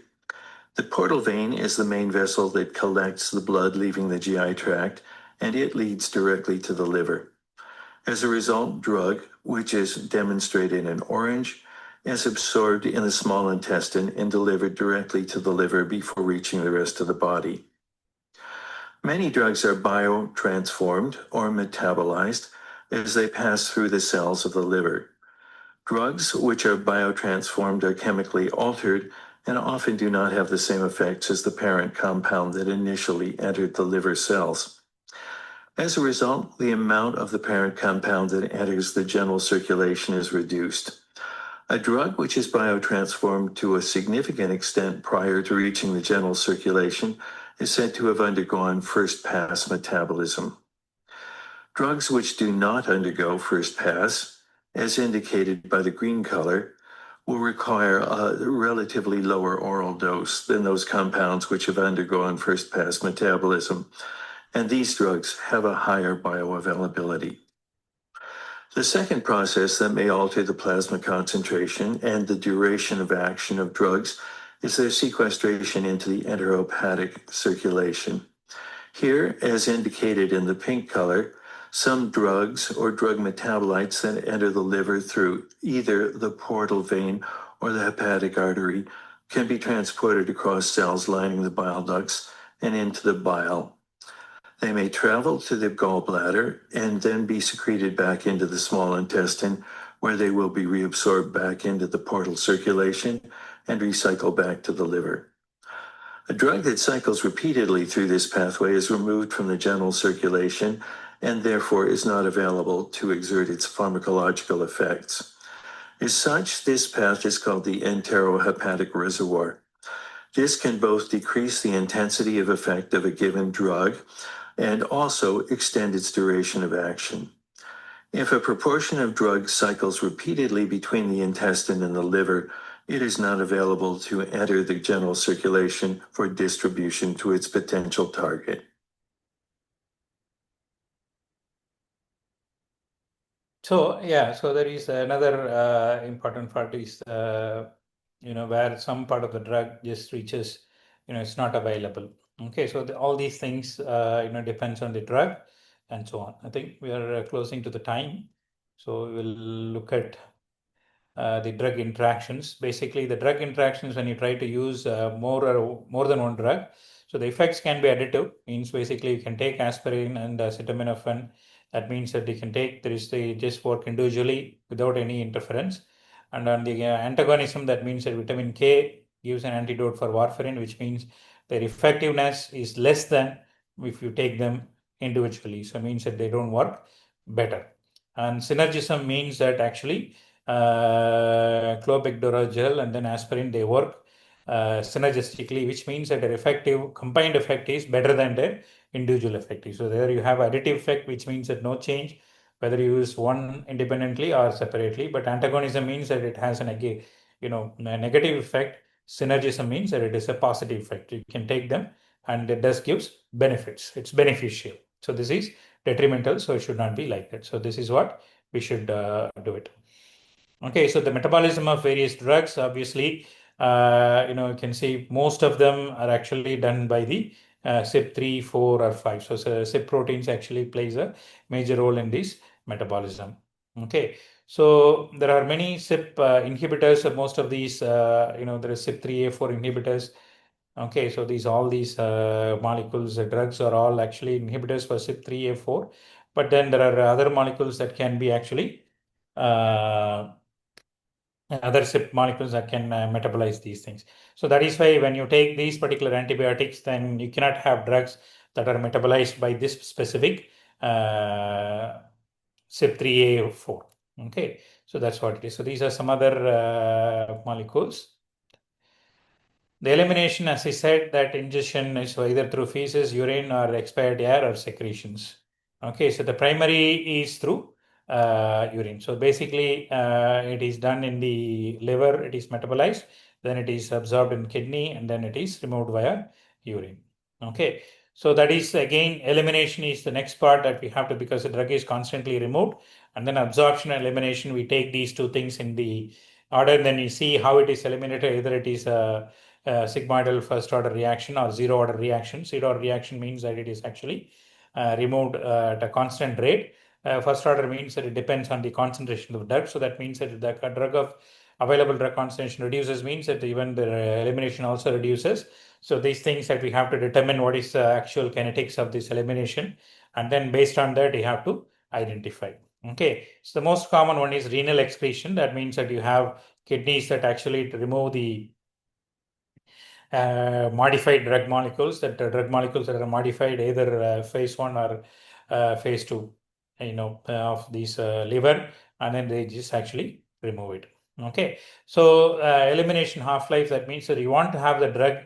D: The portal vein is the main vessel that collects the blood leaving the GI tract, and it leads directly to the liver. As a result, drug, which is demonstrated in orange, is absorbed in the small intestine and delivered directly to the liver before reaching the rest of the body. Many drugs are biotransformed or metabolized as they pass through the cells of the liver. Drugs which are biotransformed are chemically altered and often do not have the same effects as the parent compound that initially entered the liver cells. As a result, the amount of the parent compound that enters the general circulation is reduced. A drug which is biotransformed to a significant extent prior to reaching the general circulation is said to have undergone first pass metabolism. Drugs which do not undergo first pass, as indicated by the green color, will require a relatively lower oral dose than those compounds which have undergone first pass metabolism, and these drugs have a higher bioavailability. The second process that may alter the plasma concentration and the duration of action of drugs is their sequestration into the enterohepatic circulation. Here, as indicated in the pink color, some drugs or drug metabolites that enter the liver through either the portal vein or the hepatic artery can be transported across cells lining the bile ducts and into the bile. They may travel to the gallbladder and then be secreted back into the small intestine, where they will be reabsorbed back into the portal circulation and recycled back to the liver. A drug that cycles repeatedly through this pathway is removed from the general circulation and therefore is not available to exert its pharmacological effects. As such, this path is called the enterohepatic reservoir. This can both decrease the intensity of effect of a given drug and also extend its duration of action. If a proportion of drug cycles repeatedly between the intestine and the liver, it is not available to enter the general circulation for distribution to its potential target.
A: So there is another important part is where some part of the drug just reaches, it's not available. Okay, so all these things depends on the drug and so on. I think we are closing to the time, so we will look at the drug interactions. Basically, the drug interactions when you try to use more than one drug. So the effects can be additive. Means basically you can take aspirin and acetaminophen. That means that you can take they just work individually without any interference. And on the antagonism, that means that vitamin K gives an antidote for warfarin, which means their effectiveness is less than if you take them individually. So it means that they don't work better. And synergism means that actually clopidogrel gel and then aspirin, they work synergistically, which means that their effective combined effect is better than their individual effect. So there you have additive effect, which means that no change whether you use one independently or separately. But antagonism means that it has a negative effect. Synergism means that it is a positive effect. You can take them and it does gives benefits. It's beneficial. So this is detrimental, so it should not be like that. So this is what we should do it. Okay, so the metabolism of various drugs, obviously, you can see most of them are actually done by the CYP3, 4, or 5. So CYP proteins actually plays a major role in this metabolism. Okay, so there are many CYP inhibitors. Most of these, there is CYP3A4 inhibitors. Okay, so all these molecules, drugs are all actually inhibitors for CYP3A4. But then there are other molecules that can be actually other CYP molecules that can metabolize these things. So that is why when you take these particular antibiotics, then you cannot have drugs that are metabolized by this specific CYP3A4. Okay, so that's what it is. So these are some other molecules. The elimination, as I said, that ingestion is either through feces, urine, or expired air or secretions. Okay, so the primary is through urine. So basically, it is done in the liver, it is metabolized, then it is absorbed in kidney, and then it is removed via urine. Okay, so that is again, elimination is the next part that we have to, because the drug is constantly removed, and then absorption and elimination, we take these two things in the order, and then you see how it is eliminated, either it is sigmoidal first order reaction or zero order reaction. Zero order reaction means that it is actually removed at a constant rate. First order means that it depends on the concentration of the drug. So that means that the drug of available drug concentration reduces, means that even the elimination also reduces. So these things that we have to determine what is the actual kinetics of this elimination, and then based on that you have to identify. Okay, so the most common one is renal excretion. That means that you have kidneys that actually remove the modified drug molecules, that drug molecules that are modified either phase 1 or phase 2, of these liver, and then they just actually remove it. Okay, so elimination half-life, that means that you want to have the drug,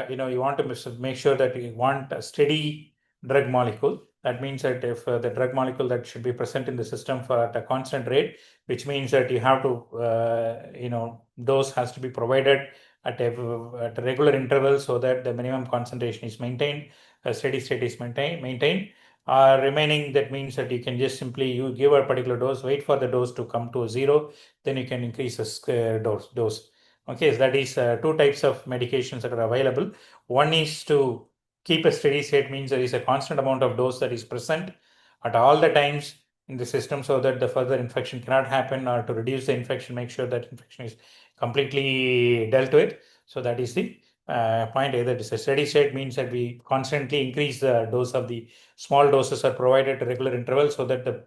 A: you want to make sure that you want a steady drug molecule. That means that if the drug molecule that should be present in the system for at a constant rate, which means that you have to, dose has to be provided at regular intervals, so that the minimum concentration is maintained, a steady state is maintained. Remaining, that means that you can just simply you give a particular dose, wait for the dose to come to a zero, then you can increase the dose. Okay, so that is two types of medications that are available. One is to keep a steady state, means there is a constant amount of dose that is present at all the times in the system, so that the further infection cannot happen, or to reduce the infection, make sure that infection is completely dealt with. So that is the point. Either it is a steady state, means that we constantly increase the dose of the small doses are provided at regular intervals, so that the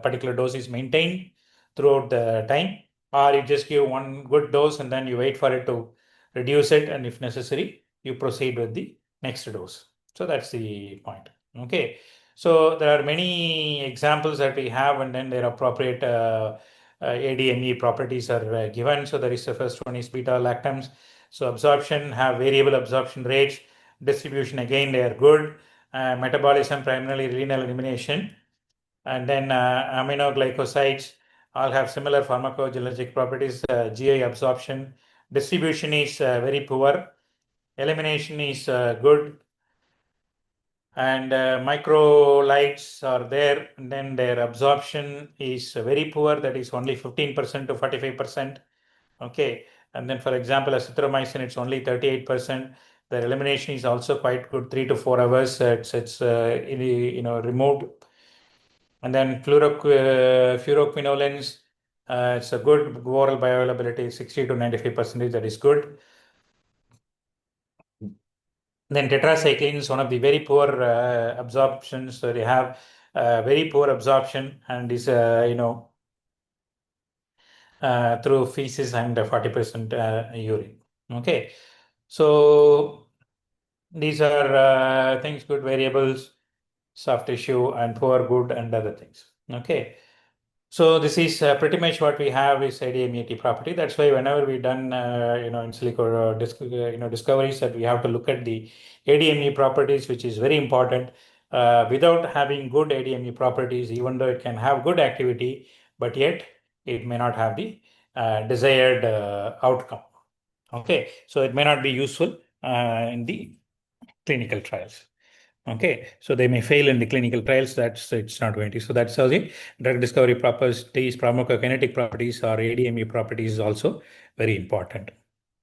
A: particular dose is maintained throughout the time, or you just give one good dose and then you wait for it to reduce it, and if necessary you proceed with the next dose. So that's the point. Okay, so there are many examples that we have, and then their appropriate ADME properties are given. So there is the first one is beta lactams. So absorption, have variable absorption rates. Distribution, again they are good. Metabolism, primarily renal elimination. And then aminoglycosides all have similar pharmacologic properties. GI absorption, distribution is very poor. Elimination is good. And microlights are there, and then their absorption is very poor, that is only 15% to 45%. Okay, and then for example azithromycin, it's only 38%. Their elimination is also quite good, 3 to 4 hours. It's removed. And then fluoroquinolins, it's a good oral bioavailability, 60 to 95%, that is good. Then tetracycline is one of the very poor absorptions. So they have very poor absorption, and is through feces and 40% urine. Okay, so these are things, good variables, soft tissue, and poor, good, and other things. Okay, so this is pretty much what we have is ADMET property. That's why whenever we done in silico discoveries, that we have to look at the ADME properties, which is very important. Without having good ADME properties, even though it can have good activity, but yet it may not have the desired outcome. Okay, so it may not be useful in the clinical trials. Okay, so they may fail in the clinical trials. It's not going to. So that's how the drug discovery properties, pharmacokinetic properties, or ADME properties is also very important.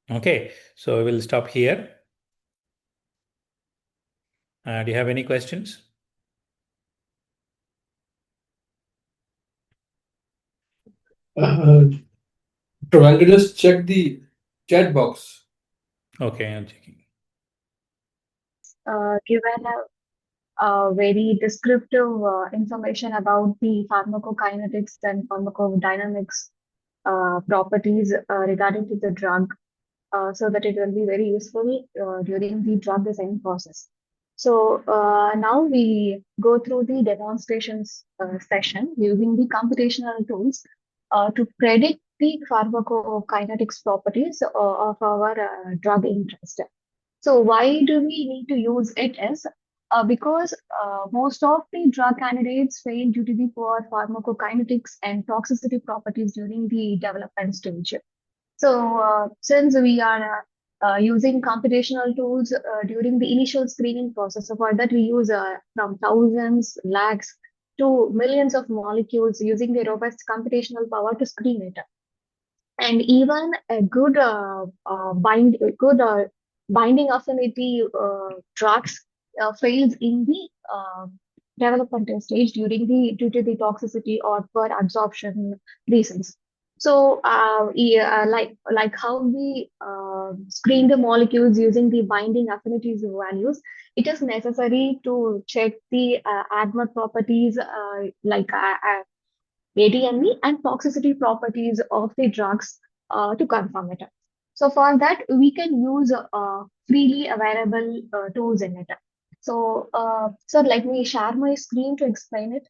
A: Okay, so we'll stop here. Do you have any questions?
E: Dr. Van, just check the chat box.
A: Okay, I'm checking.
C: Given very descriptive information about the pharmacokinetics and pharmacodynamics properties regarding to the drug, so that it will be very useful during the drug design process. So now we go through the demonstrations session using the computational tools to predict the pharmacokinetics properties of our drug interest. So why do we need to use it is because most of the drug candidates fail due to the poor pharmacokinetics and toxicity properties during the development stage. So, since we are using computational tools during the initial screening process, so for that we use from thousands, lakhs to millions of molecules using the robust computational power to screen it. And even a good binding affinity drugs fails in the developmental stage due to the toxicity or poor absorption reasons. So, yeah, like how we screen the molecules using the binding affinities values, it is necessary to check the ADMET properties ADME and toxicity properties of the drugs to confirm it. So for that, we can use freely available tools in it. So, let me share my screen to explain it.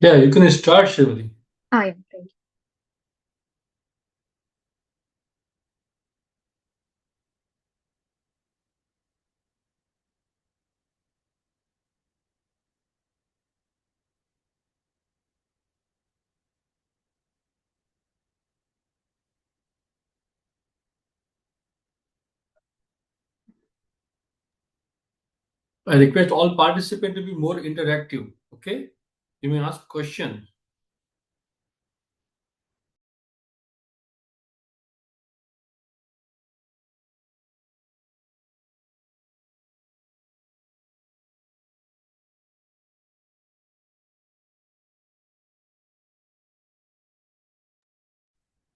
E: Yeah, you can start, Shivali.
C: Yeah, thank you.
E: I request all participants to be more interactive. Okay, you may ask questions.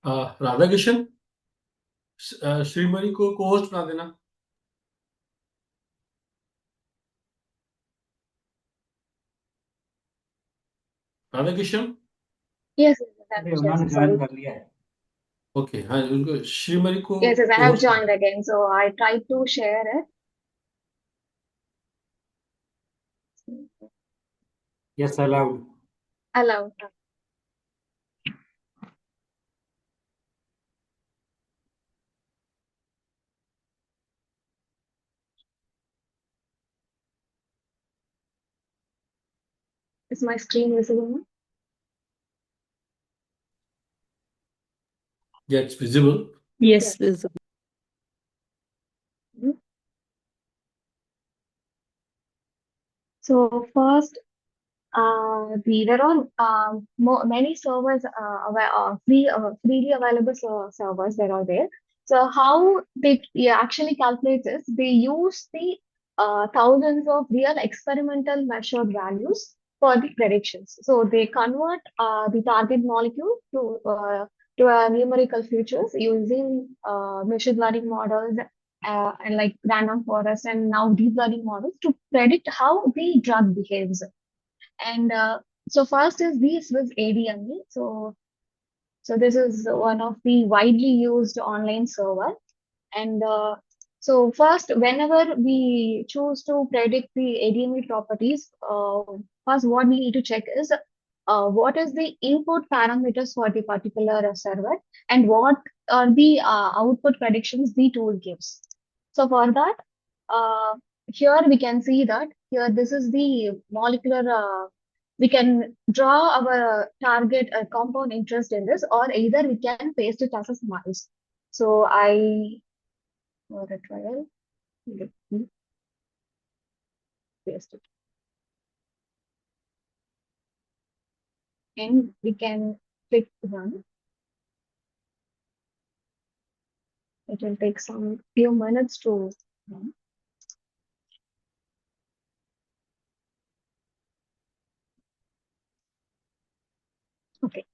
E: Radha Kishan, Shrimani को host बना देना. Radha Kishan.
C: Yes,
B: अरे
C: yes,
B: उन्होंने
C: yes,
B: join
C: sorry.
B: कर लिया है.
E: Okay, हाँ, उनको श्रीमणि को
C: Yes, yes, I have
E: host.
C: joined again. So I tried to share it.
B: Yes, allowed.
C: Allowed. Is my screen visible now?
E: Yeah, it's visible.
C: Yes.
F: visible.
C: Mhm. So first, there are many servers freely available servers that are there. So how they actually calculate this? They use the thousands of real experimental measured values for the predictions. So they convert the target molecule to a numerical features using machine learning models and like random forest and now deep learning models to predict how the drug behaves. And so first is the Swiss ADME. So this is one of the widely used online server. And so first, whenever we choose to predict the ADME properties, first what we need to check is what is the input parameters for the particular server and what are the output predictions the tool gives. So for that, uh, here we can see that here this is the molecular. We can draw our target compound interest in this, or either we can paste it as a smiles. So I for a trial. Let me paste it. And we can click run. It will take some few minutes to run. Okay.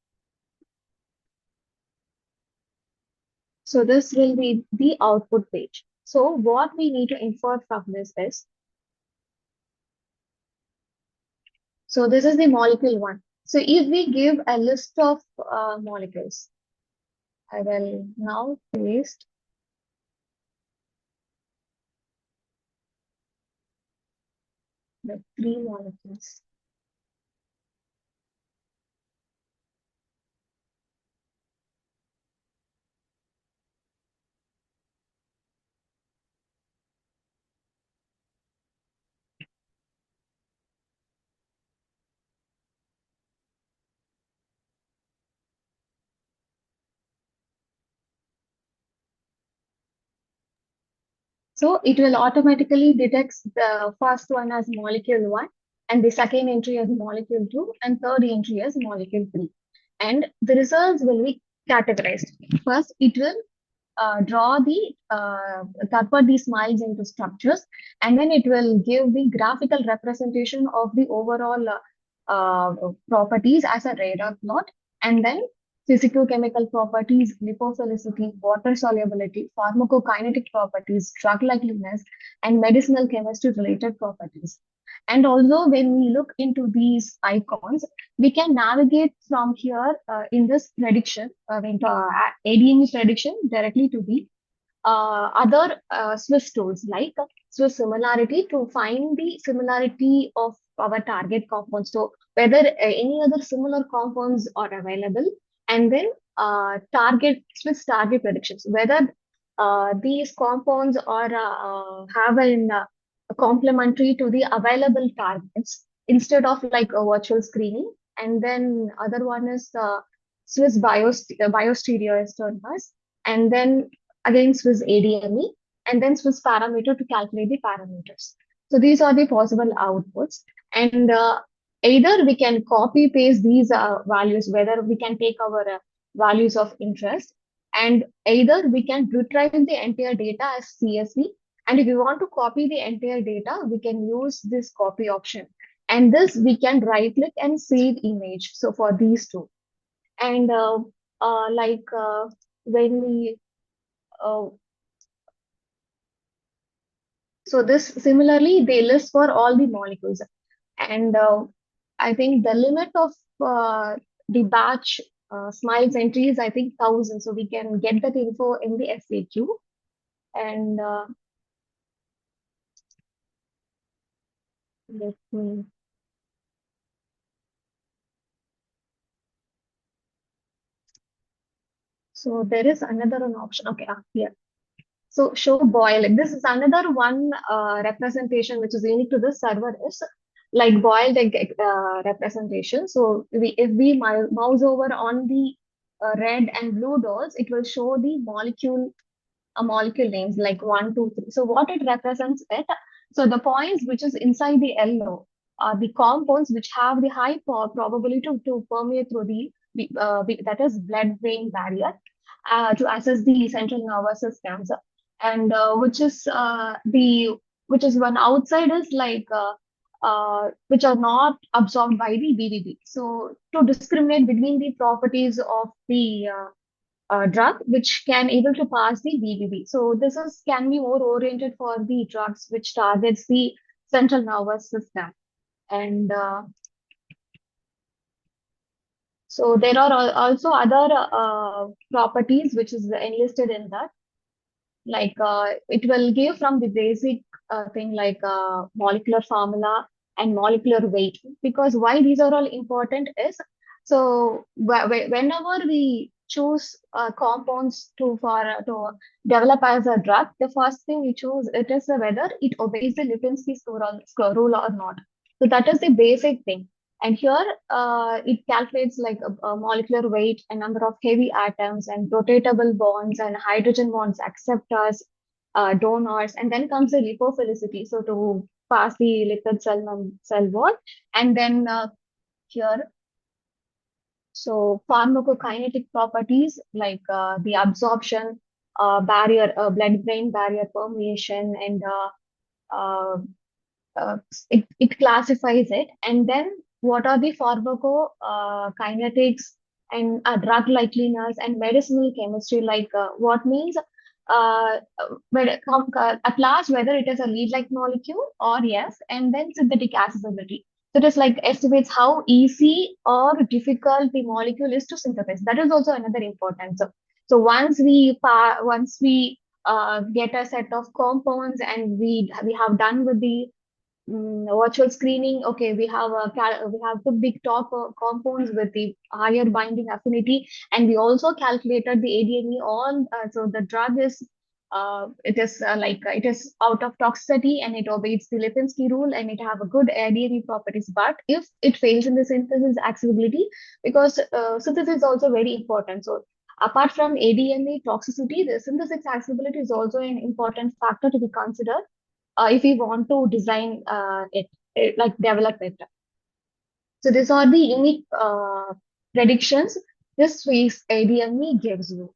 C: So this will be the output page. So what we need to infer from this is, so this is the molecule one. So if we give a list of molecules, I will now paste the 3 molecules. So it will automatically detect the first one as molecule 1 and the second entry as molecule 2 and third entry as molecule 3. And the results will be categorized. First, it will draw the convert these smiles into structures, and then it will give the graphical representation of the overall properties as a radar plot, and then physicochemical properties, lipophilicity, water solubility, pharmacokinetic properties, drug likeliness, and medicinal chemistry related properties. And also, when we look into these icons, we can navigate from here in this prediction, into ADME prediction directly to the other Swiss tools like Swiss similarity to find the similarity of our target compounds. So whether any other similar compounds are available, and then target Swiss target predictions, whether these compounds are have an complementary to the available targets instead of like a virtual screening. And then other one is Swiss biostereoisomerase, and then again Swiss ADME, and then Swiss parameter to calculate the parameters. So these are the possible outputs. And either we can copy paste these values, whether we can take our values of interest, and either we can retrieve the entire data as CSV. And if we want to copy the entire data, we can use this copy option. And this we can right click and save image. So for these two. And when we uh, so this similarly they list for all the molecules, and I think the limit of uh, the batch smiles entry is I think 1,000, so we can get that info in the FAQ. And let me, so there is another an option. Okay, here. So show boil. This is another one representation which is unique to this server is like boiled egg representation. So if we mouse over on the red and blue dots, it will show the molecule names like 1, 2, 3. So what it represents it. So the points which is inside the yellow are the compounds which have the high probability to permeate through that is blood-brain barrier to assess the central nervous systems, and which is one outside is like which are not absorbed by the BBB. So to discriminate between the properties of the drug which can able to pass the BBB. So this is can be more oriented for the drugs which targets the central nervous system. And so there are also other properties which is enlisted in that, like it will give from the basic thing like molecular formula and molecular weight. Because why these are all important is, so whenever we choose compounds to develop as a drug, the first thing we choose it is whether it obeys the Lipinski's rule or not. So that is the basic thing. And here it calculates like a molecular weight, a number of heavy atoms and rotatable bonds and hydrogen bonds, acceptors, donors, and then comes the lipophilicity. So to pass the lipid cell wall, and then here, so pharmacokinetic properties like the absorption, barrier, blood-brain barrier permeation, and uh, it classifies it. And then what are the pharmacokinetics and drug likeliness and medicinal chemistry, like what means at last whether it is a lead-like molecule or yes, and then synthetic accessibility. So it is like estimates how easy or difficult the molecule is to synthesize. That is also another important. So once we get a set of compounds and we have done with the virtual screening. Okay, we have the big top compounds with the higher binding affinity, and we also calculated the ADME on. So the drug is it is out of toxicity and it obeys the Lipinski rule and it have a good ADME properties. But if it fails in the synthesis accessibility, because synthesis is also very important. So apart from ADME toxicity, the synthesis accessibility is also an important factor to be considered if we want to design like develop it. So these are the unique predictions this phase ADME gives you.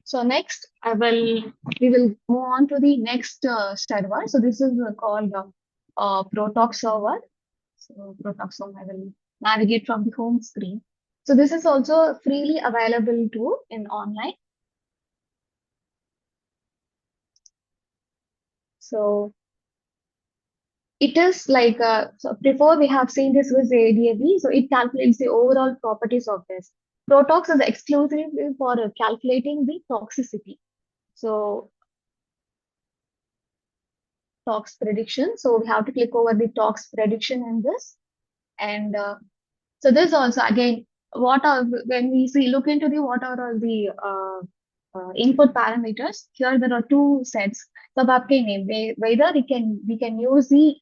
C: So next, we will move on to the next server. So this is called Protox server. So Protox, I will navigate from the home screen. So this is also freely available too in online. So it is like, so before we have seen this with ADAB, so it calculates the overall properties of this. Protox is exclusively for calculating the toxicity. So tox prediction. So we have to click over the tox prediction in this. And so this also, again, when we look into the, what are all the input parameters, here there are two sets. So name, whether we can use the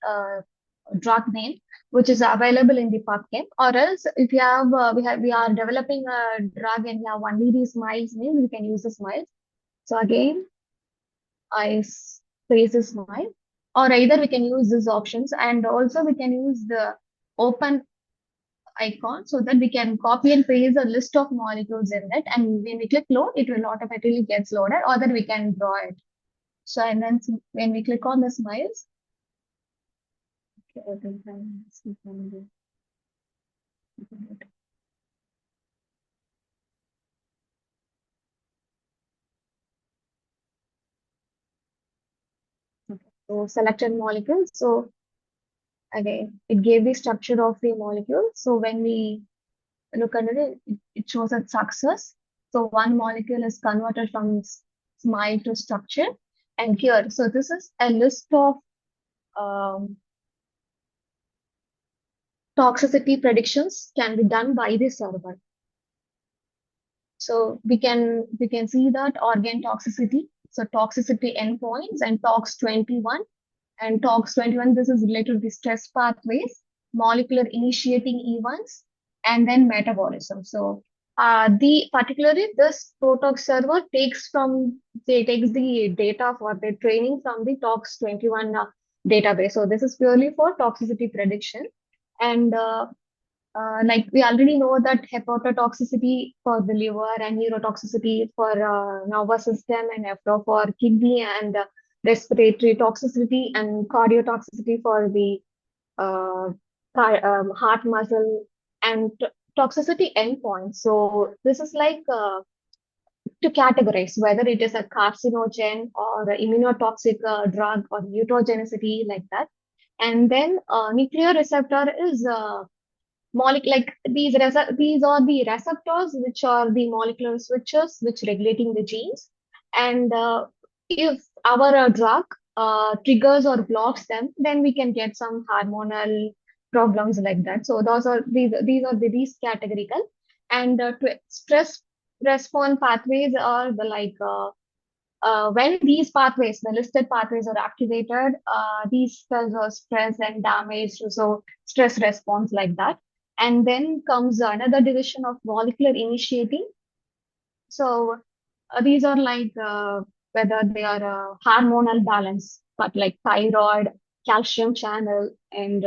C: drug name, which is available in the PubChem, or else if you have, we are developing a drug and we have only these smiles name, we can use the smiles. So again, I place a smile, or either we can use these options, and also we can use the open icon so that we can copy and paste a list of molecules in it, and when we click load, it will automatically gets loaded, or then we can draw it. So and then when we click on the smiles, so selected molecules. So again, it gave the structure of the molecule. So when we look under it, it shows a success. So one molecule is converted from smile to structure and here. So this is a list of toxicity predictions can be done by the server. So we can see that organ toxicity. So toxicity endpoints and tox21 and tox21. This is related to the stress pathways, molecular initiating events, and then metabolism. So particularly this Protox server takes the data for the training from the tox21 database. So this is purely for toxicity prediction. And like we already know that hepatotoxicity for the liver and neurotoxicity for nervous system and nephro for kidney and respiratory toxicity and cardiotoxicity for the heart muscle and toxicity endpoints. So this is like to categorize whether it is a carcinogen or immunotoxic drug or mutagenicity like that. And then nuclear receptor is like these are the receptors which are the molecular switches which regulating the genes, and if our drug triggers or blocks them, then we can get some hormonal problems like that. So these are these categorical, and stress response pathways are the like when these pathways, the listed pathways are activated, these cells are stressed and damaged, so stress response like that. And then comes another division of molecular initiating. So these are like whether they are hormonal balance, but like thyroid, calcium channel, and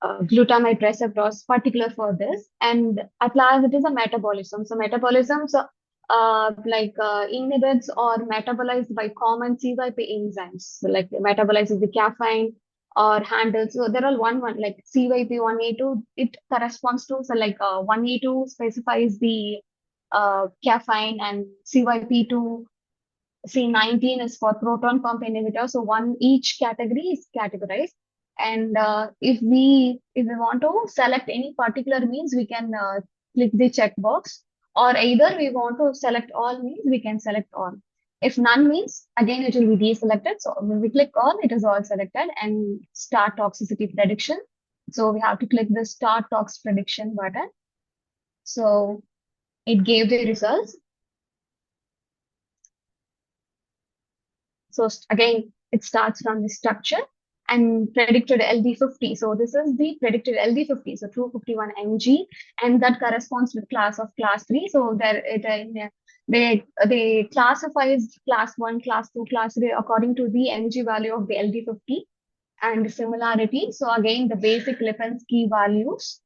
C: glutamate receptors, particular for this. And at last, it is a metabolism. So metabolisms inhibits or metabolized by common CYP enzymes. So like metabolizes the caffeine or handles. So they're all one like CYP 1A2. It corresponds to, so like 1A2 specifies the caffeine, and CYP2 C19 is for proton pump inhibitor. So each category is categorized. And if we want to select any particular means, we can click the checkbox, or either we want to select all means, we can select all. If none means, again it will be deselected. So when we click all, it is all selected, and start toxicity prediction. So we have to click the start tox prediction button. So it gave the results. So again, it starts from the structure and predicted LD50. So this is the predicted LD50, so 251 mg, and that corresponds with class of class 3. So there they classifies class 1, class 2, class 3 according to the mg value of the LD50 and similarity. So again, the basic Lipinski values.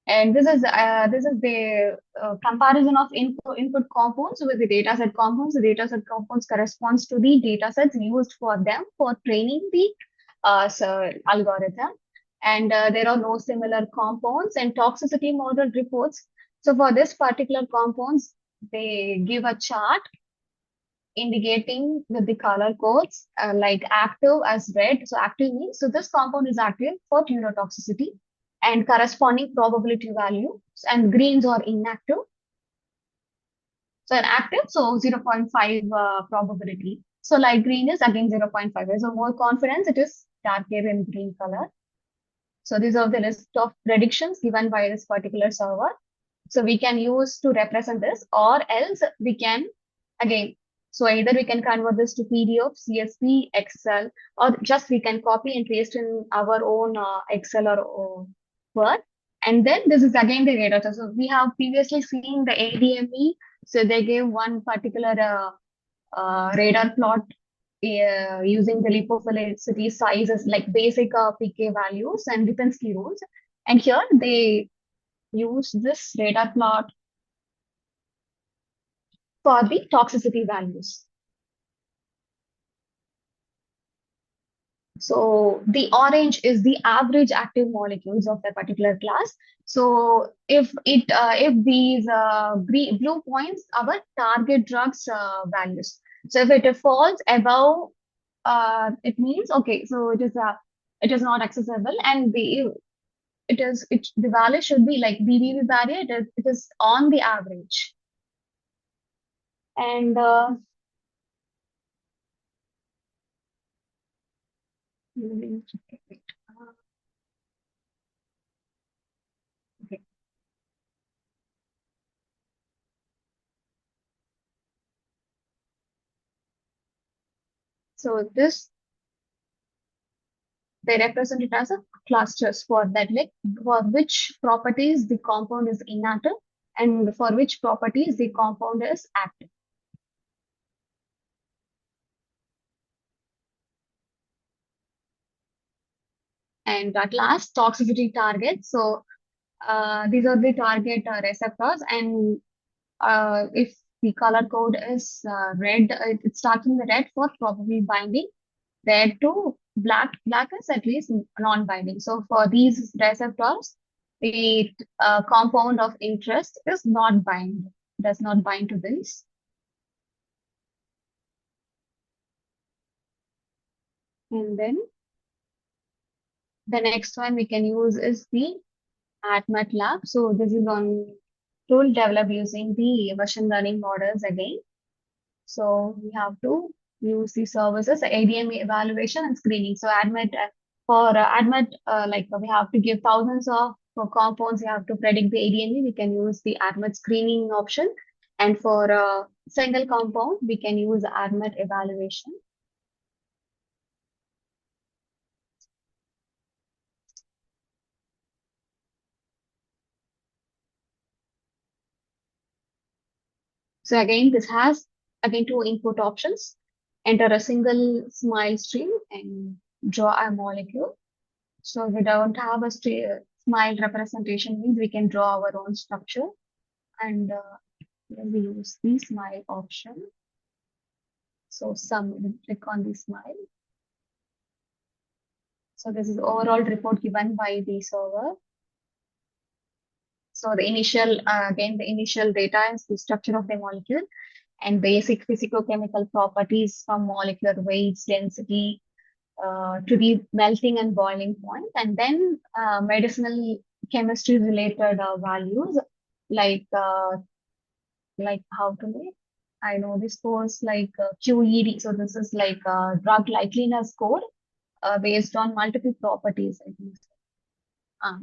C: And this is the comparison of input compounds with the dataset compounds. The dataset compounds corresponds to the datasets used for them for training the algorithm. And there are no similar compounds and toxicity model reports. So for this particular compounds, they give a chart indicating with the color codes like active as red. So active means, so this compound is active for neurotoxicity, and corresponding probability value, and greens are inactive. So an active, so 0.5 probability. So light green is again 0.5. So more confidence, it is darker in green color. So these are the list of predictions given by this particular server. So we can use to represent this, or else we can, again, so either we can convert this to PDF, CSV, Excel, or just we can copy and paste in our own Excel or Word. And then this is again the data. So we have previously seen the ADME. So they gave one particular radar plot using the lipophilicity sizes like basic PK values and Lipinski rules. And here they use this radar plot for the toxicity values. So the orange is the average active molecules of that particular class. So if these blue points our target drugs values. So if it falls above, it means okay. So it is not accessible, and the value should be like BBB barrier. It is on the average, and okay. So this, they represent it as a clusters for that, like for which properties the compound is inactive and for which properties the compound is active. And at last, toxicity targets. So these are the target receptors, and if the color code is red, it starts in the red for probably binding, red to black is at least non-binding. So for these receptors, the compound of interest is does not bind to this. And then the next one we can use is the AtMat So this is on tool developed using the machine learning models again. So we have to use the services, ADM evaluation and screening. So AdMet, like we have to give thousands of compounds. We have to predict the ADME. We can use the AdMet screening option. And for a single compound, we can use AdMet evaluation. So again, this has again two input options. Enter a single smile stream and draw a molecule. So we don't have a smile representation, means we can draw our own structure, and we use the smile option. So click on the smile. So this is overall report given by the server. So the initial, again, the initial data is the structure of the molecule and basic physicochemical properties from molecular weights, density, to the melting and boiling point, and then medicinal chemistry related values like how to make. I know this course like QED. So this is like drug likeliness score based on multiple properties. I think.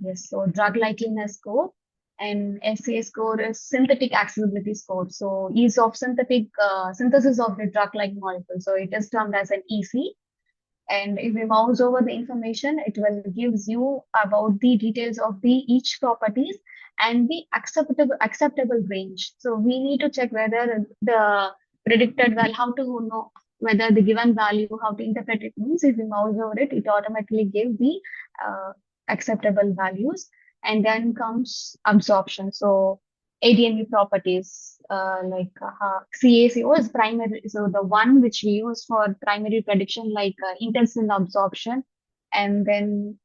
C: Yes. So drug likeliness score and SA score is synthetic accessibility score. So ease of synthetic synthesis of the drug-like molecule. So it is termed as an EC. And if we mouse over the information, it will gives you about the details of the each properties and the acceptable range. So we need to check whether the predicted value, how to know whether the given value, how to interpret it means. If we mouse over it, it automatically gives the acceptable values. And then comes absorption. So ADME properties CACO is primary. So the one which we use for primary prediction like intestinal absorption, and then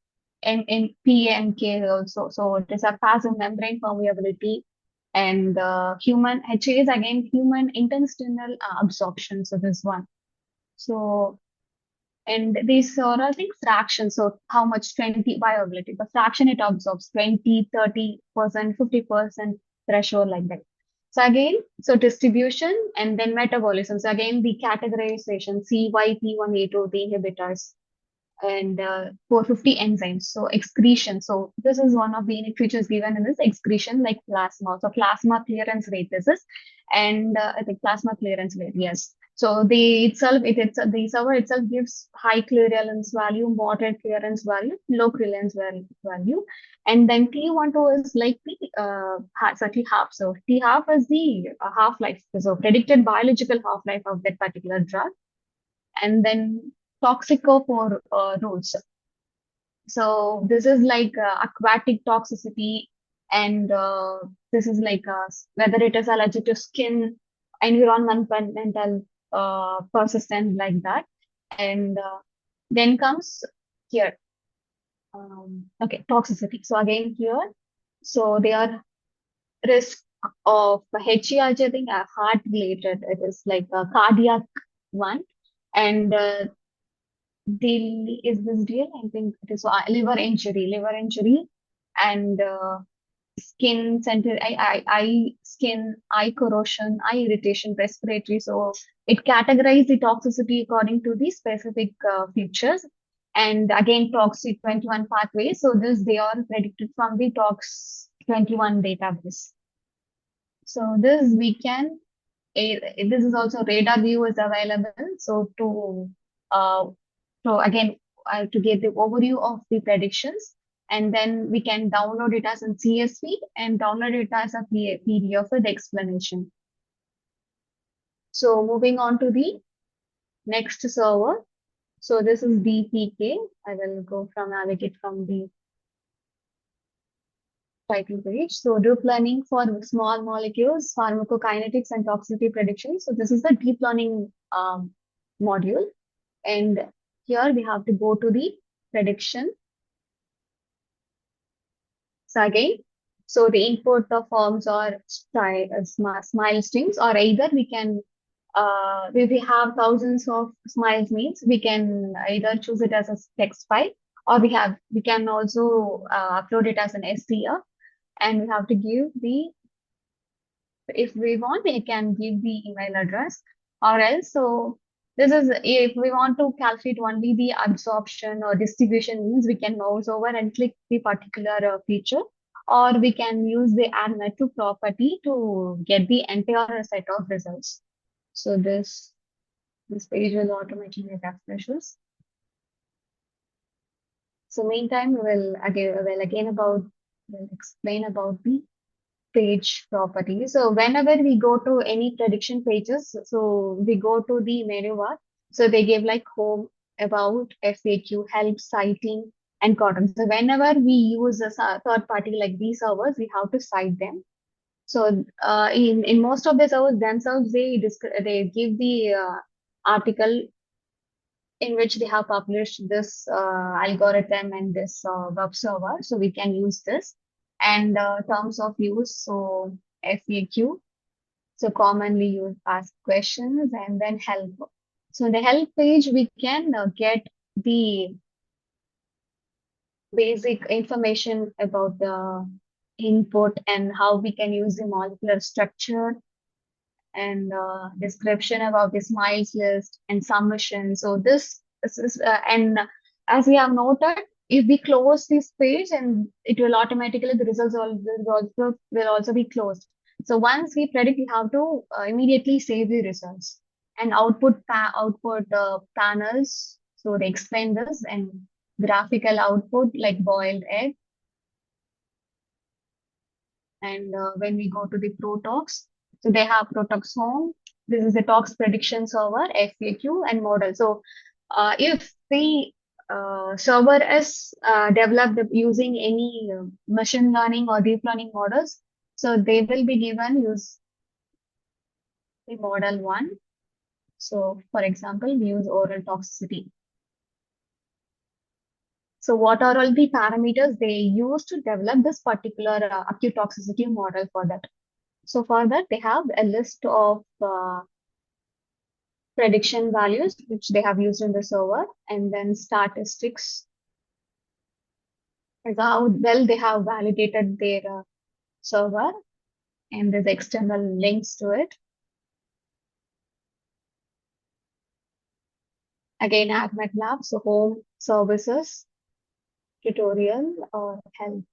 C: PMK also. So it is a passive membrane permeability, and human HA is again human intestinal absorption. So this one. So and these are, I think, fractions. So how much 20 viability, the fraction it absorbs 20, 30%, 50% threshold like that. So again, so distribution and then metabolism. So again, the categorization, CYP1A2, the inhibitors, and 450 enzymes. So excretion. So this is one of the unique features given in this excretion, like plasma. So plasma clearance rate this is, and I think plasma clearance rate, yes. So the server itself gives high clearance value, moderate clearance value, low clearance value, and then T12 is like the T half. So T half is the half life, so predicted biological half life of that particular drug, and then toxico for rules. So this is like aquatic toxicity, and this is like whether it is allergic to skin, environmental, persistent like that, and then comes here. Okay, toxicity. So again here, so they are risk of HERG, I think, heart related. It is like a cardiac one, and is this real? I think it is liver injury, and skin center, skin, eye corrosion, eye irritation, respiratory. So it categorizes the toxicity according to the specific features. And again, toxic 21 pathways. So this they are predicted from the tox 21 database. So this we can. This is also radar view is available. So again, to get the overview of the predictions, and then we can download it as a CSV and download it as a PDF with explanation. So moving on to the next server. So this is DPK. I will navigate from the title page. So deep learning for small molecules, pharmacokinetics and toxicity prediction. So this is the deep learning module. And here we have to go to the prediction. So again, so the input of forms or smile strings, or either we can, if we have thousands of smiles means, we can either choose it as a text file, or we can also upload it as an STR, and we have to give if we want, we can give the email address, or else, so this is if we want to calculate only the absorption or distribution means, we can mouse over and click the particular feature, or we can use the add method property to get the entire set of results. So this page will automatically refreshes. So meantime, we'll explain about the page property. So whenever we go to any prediction pages, so we go to the menu bar. So they give like home, about, FAQ, help, citing, and content. So whenever we use a third party like these servers, we have to cite them. So in most of the servers themselves, they give the article in which they have published this algorithm and this web server. So we can use this. And terms of use, so FAQ, so commonly used asked questions, and then help. So in the help page, we can get the basic information about the input and how we can use the molecular structure and description about the smiles list and submission. So this is and as we have noted, if we close this page, and it will automatically the results will also be closed. So once we predict, we have to immediately save the results and output panels. So they explain this and graphical output like boiled egg. And when we go to the ProTalks, so they have ProTalks Home. This is the talks prediction server, FAQ, and model. So if the server is developed using any machine learning or deep learning models, so they will be given use the model one. So for example, we use oral toxicity. So what are all the parameters they use to develop this particular acute toxicity model for that? So for that, they have a list of prediction values which they have used in the server, and then statistics, like how well they have validated their server, and there's external links to it. Again, AdMATLab, so home services, tutorial, or help.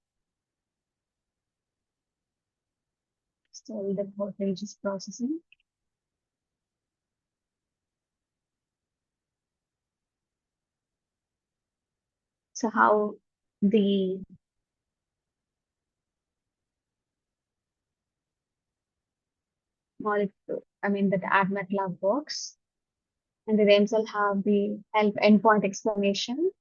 C: So the page is processing. So how the molecule, the AdMATLab works, and they themselves have the help endpoint explanation.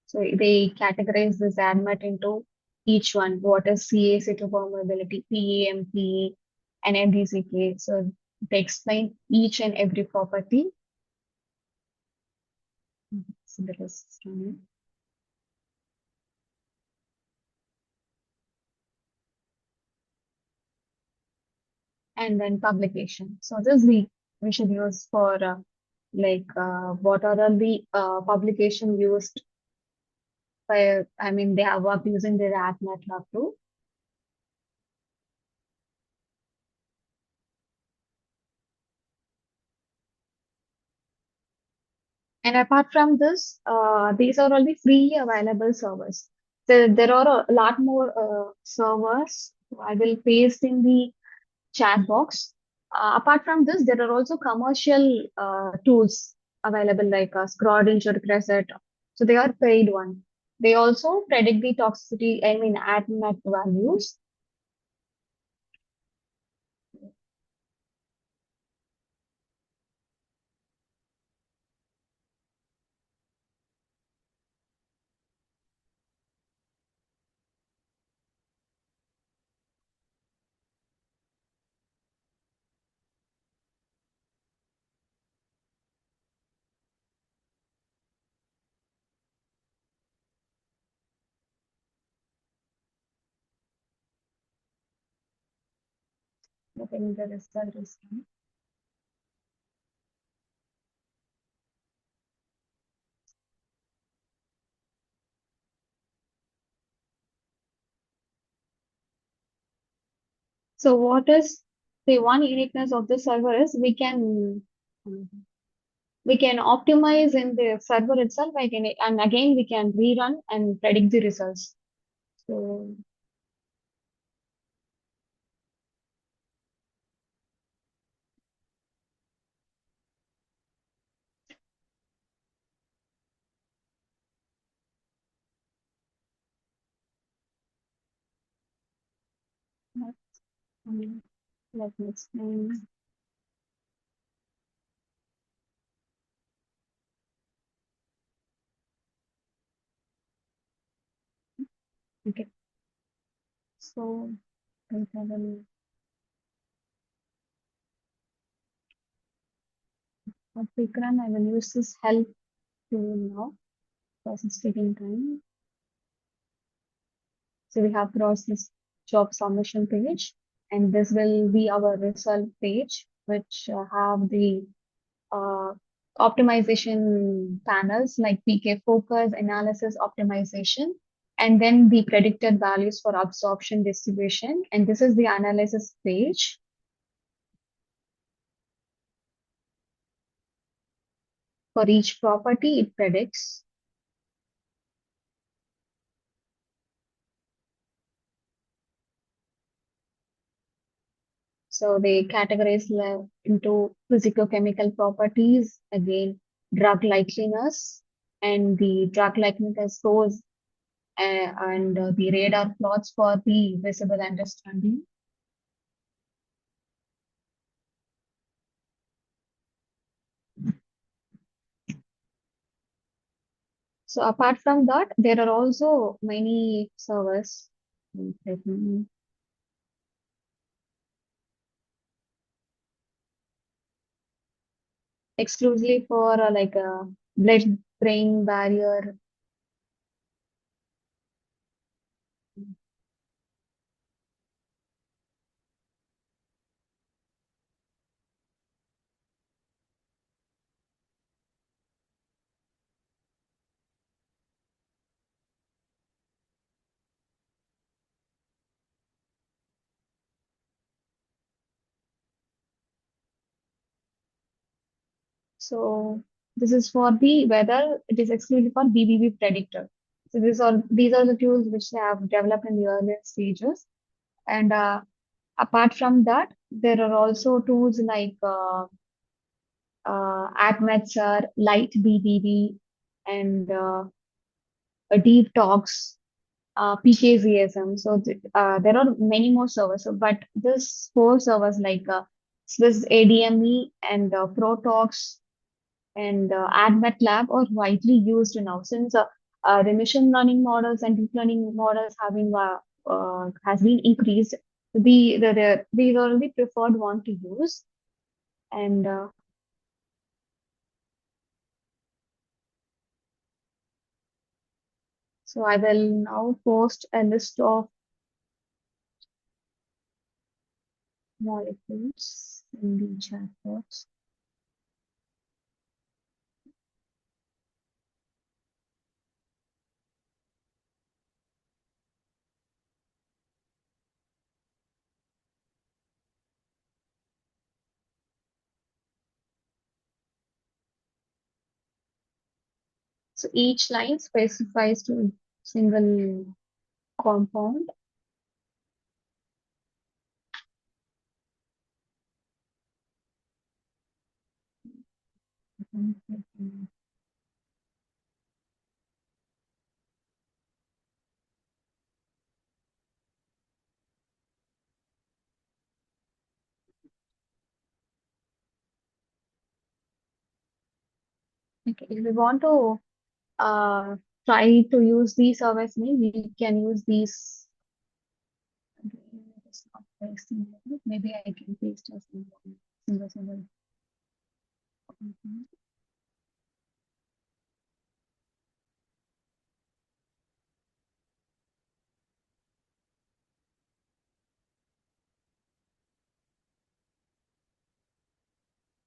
C: So they categorize this AdMAT into each one. What is CA/C2 permeability, PEM, PE, and MDCK. So they explain each and every property. So that is and then publication. So this we should use for what are all the publication used by, they have worked using the AdMATLab too. And apart from this, these are all the free available servers. So there are a lot more servers. I will paste in the chat box. Apart from this, there are also commercial tools available like Scrodinch or Crescent. So they are paid one. They also predict the toxicity, AdMAT values. I think the result is done. So what is the one uniqueness of this server is we can optimize in the server itself, and again we can rerun and predict the results. So let me explain. Okay, so we will Vikram, I will use this help tool now because it's taking time. So we have crossed this job submission page, and this will be our result page, which have the uh, optimization panels like PK focus, analysis, optimization, and then the predicted values for absorption distribution. And this is the analysis page. For each property, it predicts. So they categorize into physicochemical properties, again, drug likeliness, and the drug likeliness scores and the radar plots for the visible understanding. So apart from that, there are also many servers exclusively for like a blood-brain barrier. So this is for the whether it is exclusively for BBB predictor. So these are the tools which they have developed in the earlier stages. And apart from that, there are also tools like AdMetsR, Light BBB, and Deep Talks, PKZSM. So there are many more servers. So, but this four servers like Swiss ADME and ProTalks and AdMetLab are widely used now since the machine learning models and deep learning models has been increased. These are the preferred one to use. And so I will now post a list of molecules in the chat box. So each line specifies to a single compound. Okay, if we want to uh, try to use these service name, we can use these. Okay, it's not pasting here. Maybe I can paste as single. Mhm.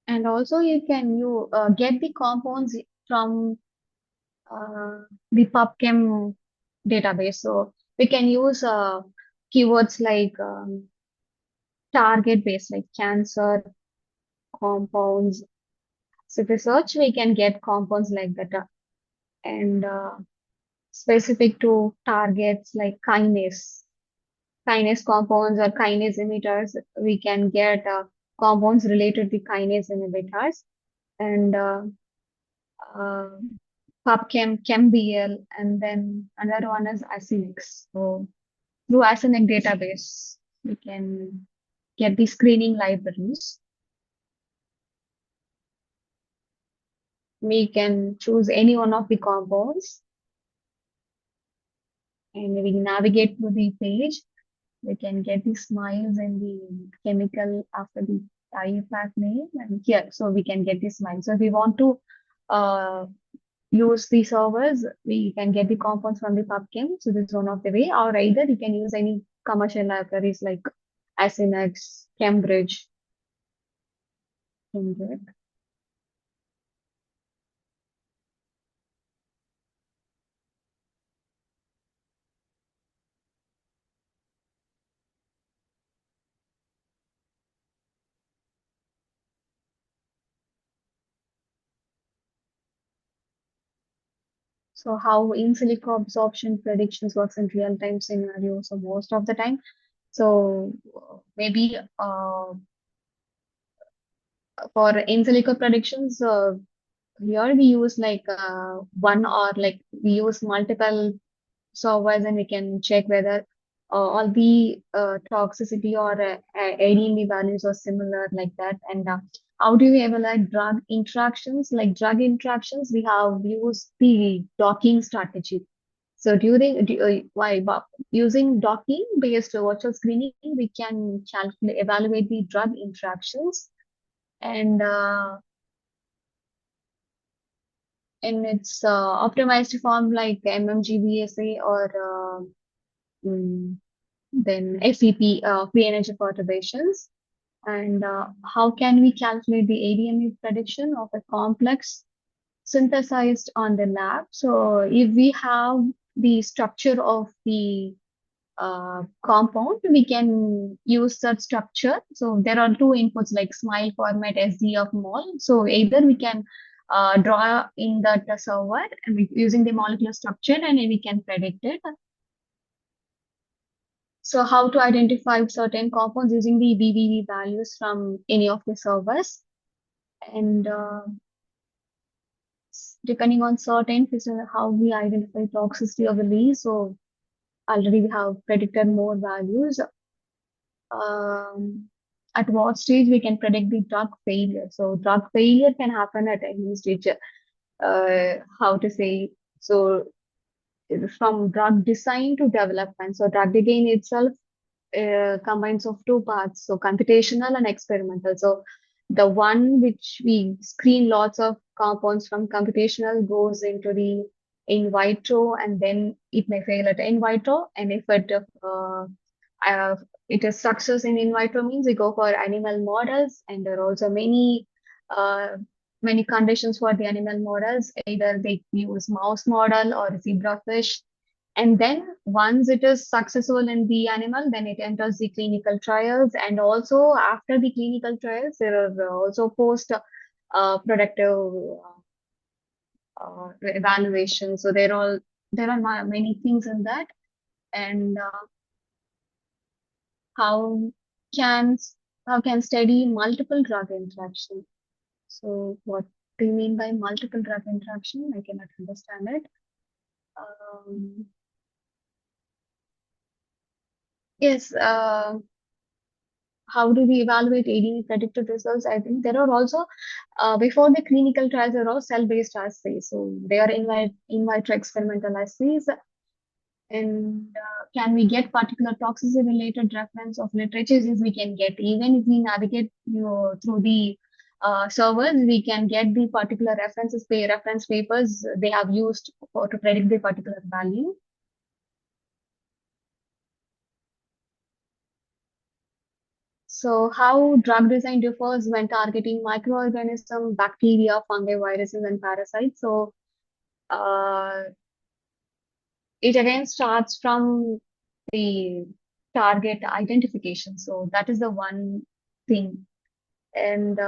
C: And also you get the compounds from the PubChem database. So we can use keywords like target based, like cancer compounds. So if we search, we can get compounds like that. And specific to targets like kinase compounds or kinase emitters, we can get compounds related to kinase inhibitors. And uh, PubChem, ChemBL, and then another one is Acinix. So through Acinix database, we can get the screening libraries. We can choose any one of the compounds and we navigate to the page. We can get the smiles and the chemical after the IUPAC name and here, so we can get this mine. So if we want to use the servers, we can get the compounds from the PubChem. So this is one of the way, or either you can use any commercial libraries like Asinex, Cambridge. So how in silico absorption predictions works in real-time scenarios. So most of the time, so maybe for in silico predictions, here we use like one or like we use multiple servers and we can check whether all the toxicity or ADME values are similar like that. And how do we evaluate drug interactions? Like drug interactions, we have used the docking strategy. So using docking based virtual screening, we can calculate evaluate the drug interactions and in its optimized form like MMGBSA or then FEP, free energy perturbations. And how can we calculate the ADME prediction of a complex synthesized on the lab? So if we have the structure of the compound, we can use that structure. So there are two inputs like SMILE format, SD of mol. So either we can draw in that server and using the molecular structure and we can predict it. So how to identify certain compounds using the BBB values from any of the servers. And depending on certain how we identify toxicity of the leaves. So already we have predicted more values. At what stage we can predict the drug failure. So drug failure can happen at any stage. How to say, so from drug design to development. So drug design itself combines of two parts, so computational and experimental. So the one which we screen lots of compounds from computational goes into the in vitro, and then it may fail at in vitro. And if it is success in vitro means we go for animal models, and there are also uh, many conditions for the animal models. Either they use mouse model or zebrafish, and then once it is successful in the animal, then it enters the clinical trials. And also after the clinical trials, there are also post productive evaluations. So there are many things in that. And how can how can study multiple drug interaction? So what do you mean by multiple drug interaction? I cannot understand it. Yes. How do we evaluate ADE predicted results? I think there are also, before the clinical trials, there are cell-based assays. So they are in vitro experimental assays. And can we get particular toxicity related reference of literatures? Yes, we can get. Even if we navigate through the servers, we can get the particular reference papers they have used to predict the particular value. So how drug design differs when targeting microorganisms, bacteria, fungi, viruses, and parasites. So it again starts from the target identification. So that is the one thing. And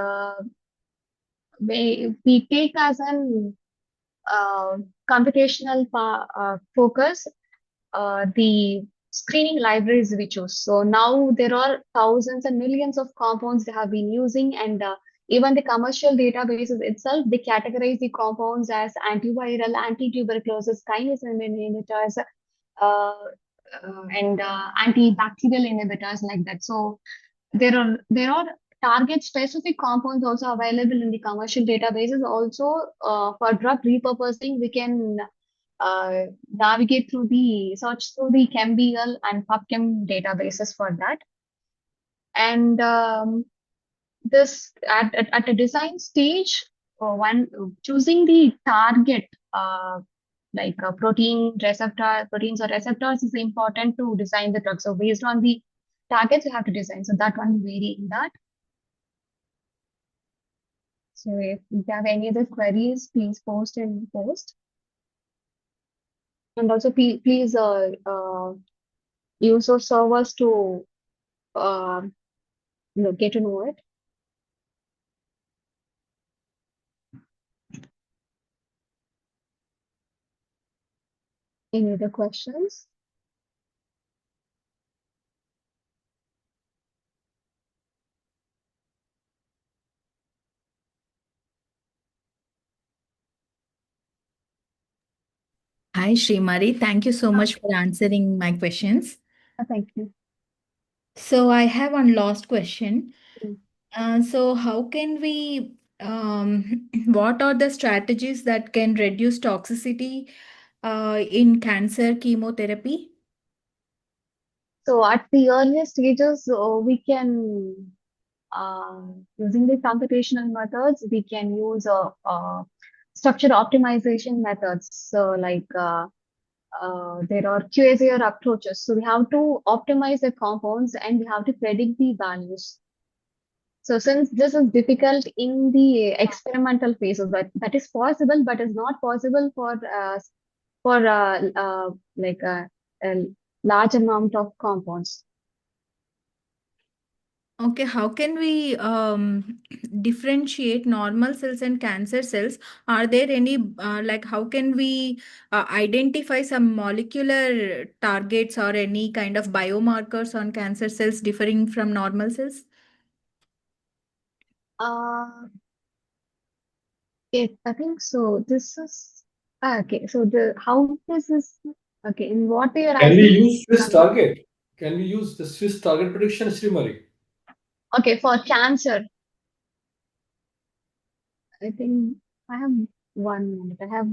C: we take as an computational focus the screening libraries we choose. So now there are thousands and millions of compounds they have been using, and even the commercial databases itself, they categorize the compounds as antiviral, anti-tuberculosis, kinase inhibitors, and antibacterial inhibitors like that. So there are target specific compounds also available in the commercial databases. Also, for drug repurposing, we can navigate through the search through the ChemBL and PubChem databases for that. And this at a design stage, one choosing the target, like proteins or receptors is important to design the drug. So based on the targets, you have to design. So that one vary in that. So if you have any other queries, please post in post. And also please use those servers to get to know it. Any other questions?
F: Hi, Srimari. Thank you so much for answering my questions.
C: Thank you.
F: So I have one last question.
C: Mm.
F: So how can we, what are the strategies that can reduce toxicity in cancer chemotherapy?
C: So at the earliest stages, we can, using the computational methods, we can use structure optimization methods. So like there are QSAR approaches. So we have to optimize the compounds and we have to predict the values. So since this is difficult in the experimental phases, that is possible, but is not possible for like a large amount of compounds.
F: Okay, how can we differentiate normal cells and cancer cells? Are there any, like, how can we identify some molecular targets or any kind of biomarkers on cancer cells differing from normal cells?
C: I think so. This is okay. So the how this is okay. In what they are
E: Can we
C: asking?
E: use Swiss target? Can we use the Swiss target prediction, Srimari?
C: Okay, for cancer, I think I have 1 minute. I have